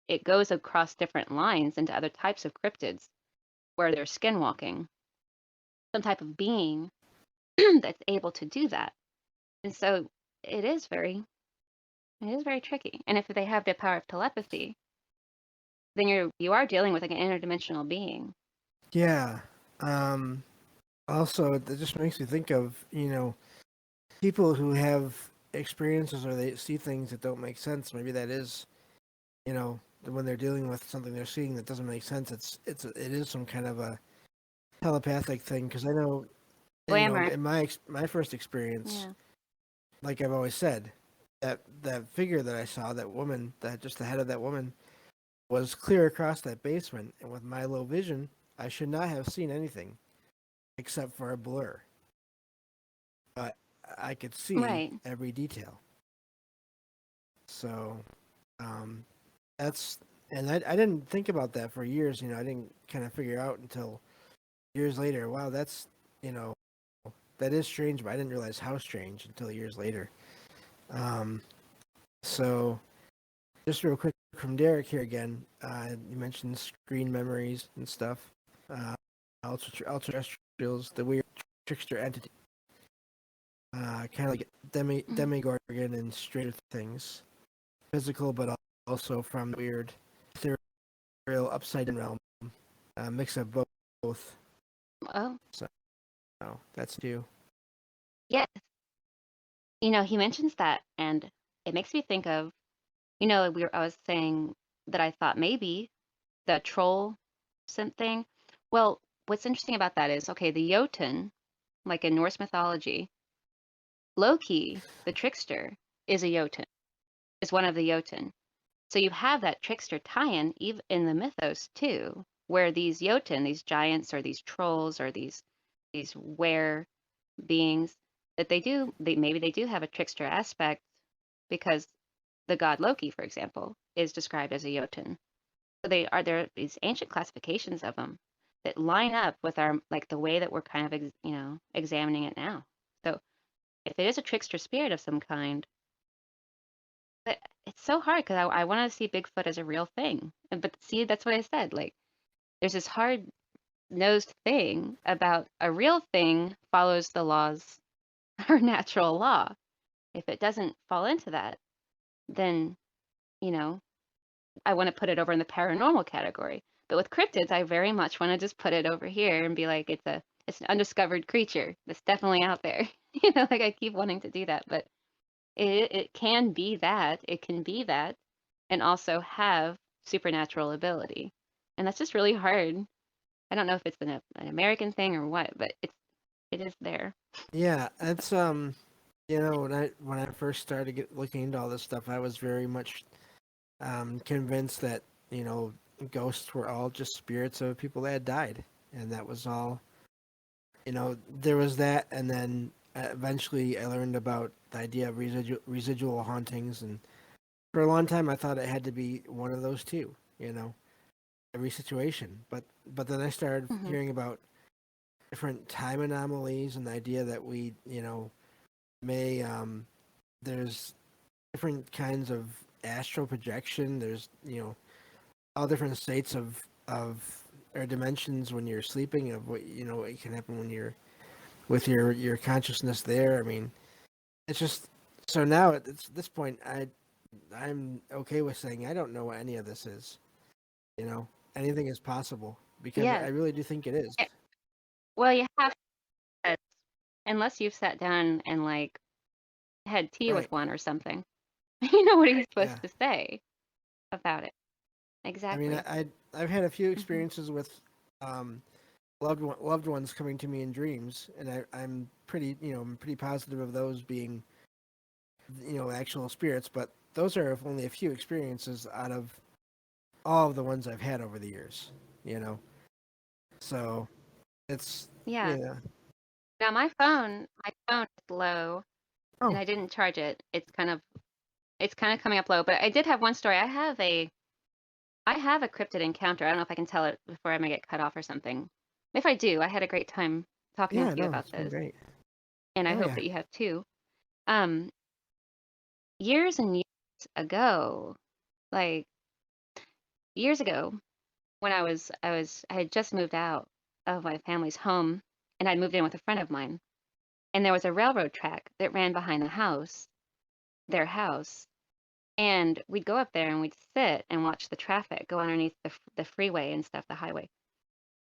[SPEAKER 2] it goes across different lines into other types of cryptids where they're skinwalking, some type of being that's able to do that. And so it is very it is very tricky. And if they have the power of telepathy, then you are dealing with like an interdimensional being.
[SPEAKER 1] Yeah. Also, it just makes me think of, people who have experiences or they see things that don't make sense. Maybe that is, when they're dealing with something they're seeing that doesn't make sense. It is some kind of a telepathic thing. Because I know,
[SPEAKER 2] Glamour.
[SPEAKER 1] in my first experience,
[SPEAKER 2] Yeah.
[SPEAKER 1] like I've always said, that figure that I saw, that woman, that just the head of that woman, was clear across that basement, and with my low vision, I should not have seen anything except for a blur. But I could see
[SPEAKER 2] Right.
[SPEAKER 1] every detail. So, um, that's and I didn't think about that for years. I didn't kind of figure out until years later. Wow, you know that is strange, but I didn't realize how strange until years later. Um, so just real quick from Derek here again. You mentioned screen memories and stuff. Uh, ultra-terrestrials, the weird trickster entity, kind of like
[SPEAKER 2] Mhm.
[SPEAKER 1] demigorgon and Stranger Things, physical but also from the weird ethereal upside down realm, mix of both.
[SPEAKER 2] Oh,
[SPEAKER 1] So that's you.
[SPEAKER 2] yes. He mentions that, and it makes me think of, I was saying that I thought maybe the troll thing. Well, what's interesting about that is, okay, the Jotun, like in Norse mythology, Loki, the trickster, is a Jotun, is one of the Jotun. So you have that trickster tie-in even in the mythos too, where these Jotun, these giants or these trolls or these were beings, that maybe they do have a trickster aspect because the god Loki, for example, is described as a Jotun. So there are these ancient classifications of them that line up with our, like, the way that we're kind of examining it now. So if it is a trickster spirit of some kind, but it's so hard because I want to see Bigfoot as a real thing. But see, that's what I said. Like, there's this hard nosed thing about a real thing follows the laws or natural law. If it doesn't fall into that, then, you know, I want to put it over in the paranormal category. But with cryptids, I very much want to just put it over here and be like, it's an undiscovered creature that's definitely out there. Like I keep wanting to do that, but it can be that. It can be that and also have supernatural ability. And that's just really hard. I don't know if it's an American thing or what, but it is there.
[SPEAKER 1] Yeah, that's when I first started looking into all this stuff, I was very much convinced that you know ghosts were all just spirits of people that had died, and that was all. There was that, and then eventually I learned about the idea of residual hauntings, and for a long time I thought it had to be one of those two. Every situation, but then I started
[SPEAKER 2] Hmm.
[SPEAKER 1] hearing about different time anomalies and the idea that we may there's different kinds of astral projection. There's all different states of or dimensions when you're sleeping of what can happen when you're with your consciousness there. I mean, it's just So now at this point, I'm okay with saying I don't know what any of this is. You know, anything is possible because I
[SPEAKER 2] Yes.
[SPEAKER 1] really do think it is.
[SPEAKER 2] Eh, Well, you have to, unless you've sat down and like had tea with
[SPEAKER 1] Right.
[SPEAKER 2] one or something. You know what are you
[SPEAKER 1] Yeah.
[SPEAKER 2] supposed to say about it?
[SPEAKER 1] I mean,
[SPEAKER 2] Exactly.
[SPEAKER 1] I've had a few
[SPEAKER 2] Hmm.
[SPEAKER 1] experiences with um, loved ones coming to me in dreams, and I'm pretty I'm pretty positive of those being actual spirits. But those are only a few experiences out of all of the ones I've had over the years. You know, so it's
[SPEAKER 2] Yeah.
[SPEAKER 1] yeah.
[SPEAKER 2] Now my phone is low, and
[SPEAKER 1] Oh
[SPEAKER 2] I didn't charge it. It's kind of coming up low. But I did have one story. I have a cryptid encounter. I don't know if I can tell it before I might get cut off or something. If I do, I had a great time talking with
[SPEAKER 1] yeah,
[SPEAKER 2] you
[SPEAKER 1] no,
[SPEAKER 2] about
[SPEAKER 1] it's been
[SPEAKER 2] this,
[SPEAKER 1] great.
[SPEAKER 2] and I
[SPEAKER 1] Oh
[SPEAKER 2] hope
[SPEAKER 1] yeah.
[SPEAKER 2] that you have too. Um, Years and years ago, like years ago, when I had just moved out of my family's home, and I'd moved in with a friend of mine, and there was a railroad track that ran behind their house, and we'd go up there and we'd sit and watch the traffic go underneath the freeway and stuff, the highway.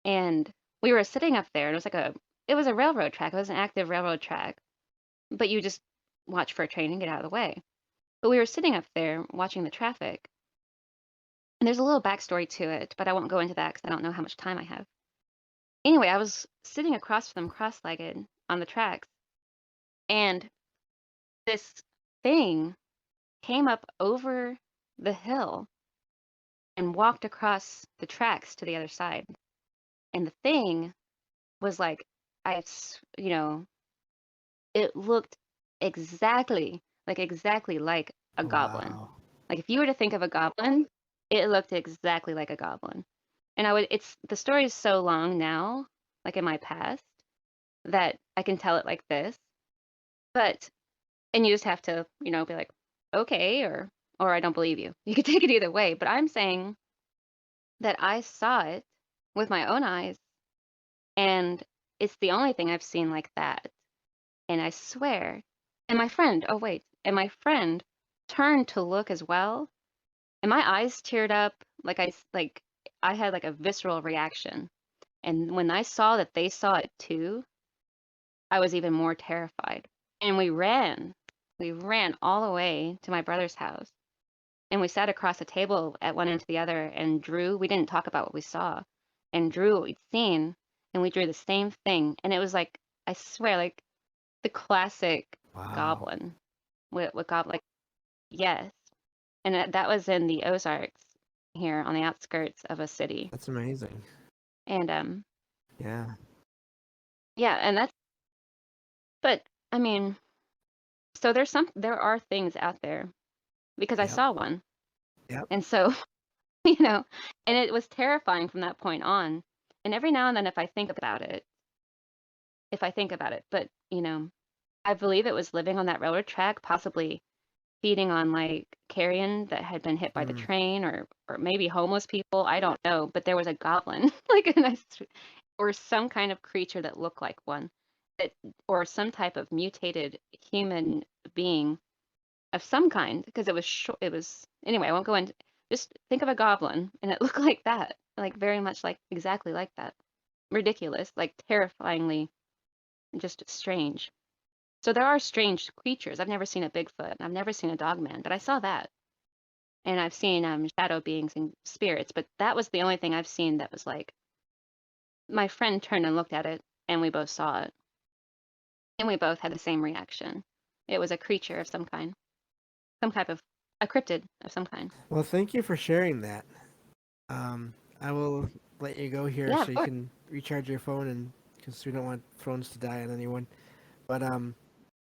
[SPEAKER 2] And we were sitting up there, and it was a railroad track. It was an active railroad track, but you just watch for a train and get out of the way. But we were sitting up there watching the traffic, and there's a little backstory to it, but I won't go into that because I don't know how much time I have. Anyway, I was sitting across from them, cross-legged on the tracks, and this thing came up over the hill and walked across the tracks to the other side. And the thing was like, you know, it looked exactly like a goblin.
[SPEAKER 1] Wow.
[SPEAKER 2] Like if you were to think of a goblin, it looked exactly like a goblin. And it's the story is so long now, like in my past, that I can tell it like this. But and you just have to, be like, okay, or I don't believe you. You could take it either way. But I'm saying that I saw it with my own eyes, and it's the only thing I've seen like that. And I swear, and my friend turned to look as well, and my eyes teared up like I had like a visceral reaction. And when I saw that they saw it too, I was even more terrified. And we ran all the way to my brother's house, and we sat across the table at one end to the other and drew. We didn't talk about what we saw, and drew what we'd seen, and we drew the same thing. And it was like, I swear, like the classic
[SPEAKER 1] Wow.
[SPEAKER 2] goblin. What goblin? Like, yes. And that was in the Ozarks here on the outskirts of a city.
[SPEAKER 1] That's amazing.
[SPEAKER 2] And
[SPEAKER 1] Yeah.
[SPEAKER 2] yeah, and that's, but I mean, so there are things out there because I
[SPEAKER 1] Yep.
[SPEAKER 2] saw one.
[SPEAKER 1] Yep.
[SPEAKER 2] And so, you know, and it was terrifying from that point on. And every now and then if I think about it, but I believe it was living on that railroad track, possibly feeding on like carrion that had been hit by the
[SPEAKER 1] Mm.
[SPEAKER 2] train, or maybe homeless people. I don't know, but there was a goblin, like a nice, or some kind of creature that looked like one, that or some type of mutated human being of some kind, because it was anyway. I won't go into. Just think of a goblin, and it looked like that, like very much like exactly like that. Ridiculous, like terrifyingly, just strange. So there are strange creatures. I've never seen a Bigfoot. I've never seen a dogman, but I saw that. And I've seen shadow beings and spirits, but that was the only thing I've seen that was like my friend turned and looked at it, and we both saw it, and we both had the same reaction. It was a creature of some kind, some type of a cryptid of some kind.
[SPEAKER 1] Well, thank you for sharing that. Um, I will let you go here
[SPEAKER 2] Yeah,
[SPEAKER 1] so
[SPEAKER 2] of
[SPEAKER 1] you
[SPEAKER 2] course.
[SPEAKER 1] can recharge your phone, and because we don't want phones to die on anyone. But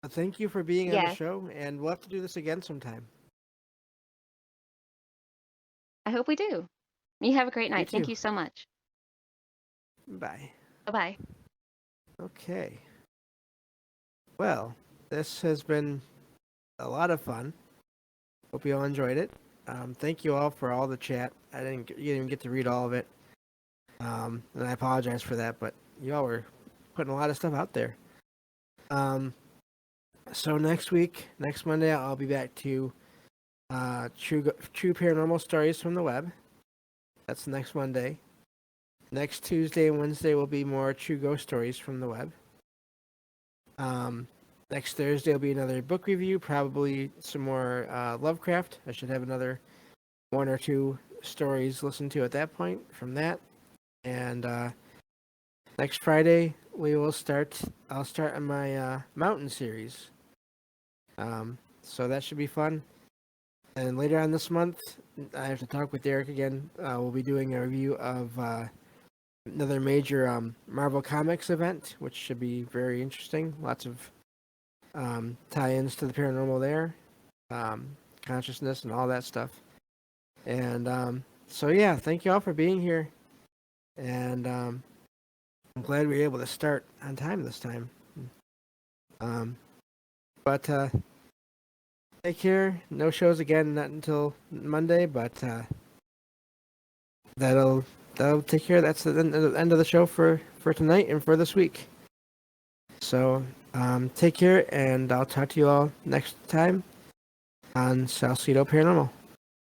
[SPEAKER 1] thank you for being on the
[SPEAKER 2] Yes,
[SPEAKER 1] show, and we'll have to do this again sometime.
[SPEAKER 2] I hope we do. You have a great
[SPEAKER 1] You
[SPEAKER 2] night. Thank
[SPEAKER 1] too.
[SPEAKER 2] you so much.
[SPEAKER 1] Bye.
[SPEAKER 2] Bye bye.
[SPEAKER 1] Okay. Well, this has been a lot of fun. Hope you all enjoyed it. Thank you all for all the chat. You didn't even get to read all of it, and I apologize for that. But you all were putting a lot of stuff out there. Um, So next week, next Monday, I'll be back to true paranormal stories from the web. That's next Monday. Next Tuesday and Wednesday will be more true ghost stories from the web. Um, Next Thursday will be another book review, probably some more Lovecraft. I should have another one or two stories listened to at that point from that. And next Friday we will start. I'll start on my mountain series. So that should be fun. And later on this month, I have to talk with Derek again. We'll be doing a review of another major Marvel Comics event, which should be very interesting. Lots of tie-ins to the paranormal there, consciousness, and all that stuff. And so, yeah, thank you all for being here. And I'm glad we were able to start on time this time. But take care. No shows again, not until Monday, but that'll take care. That's the end of the show for tonight and for this week. So take care, and I'll talk to you all next time on Salcedo Paranormal.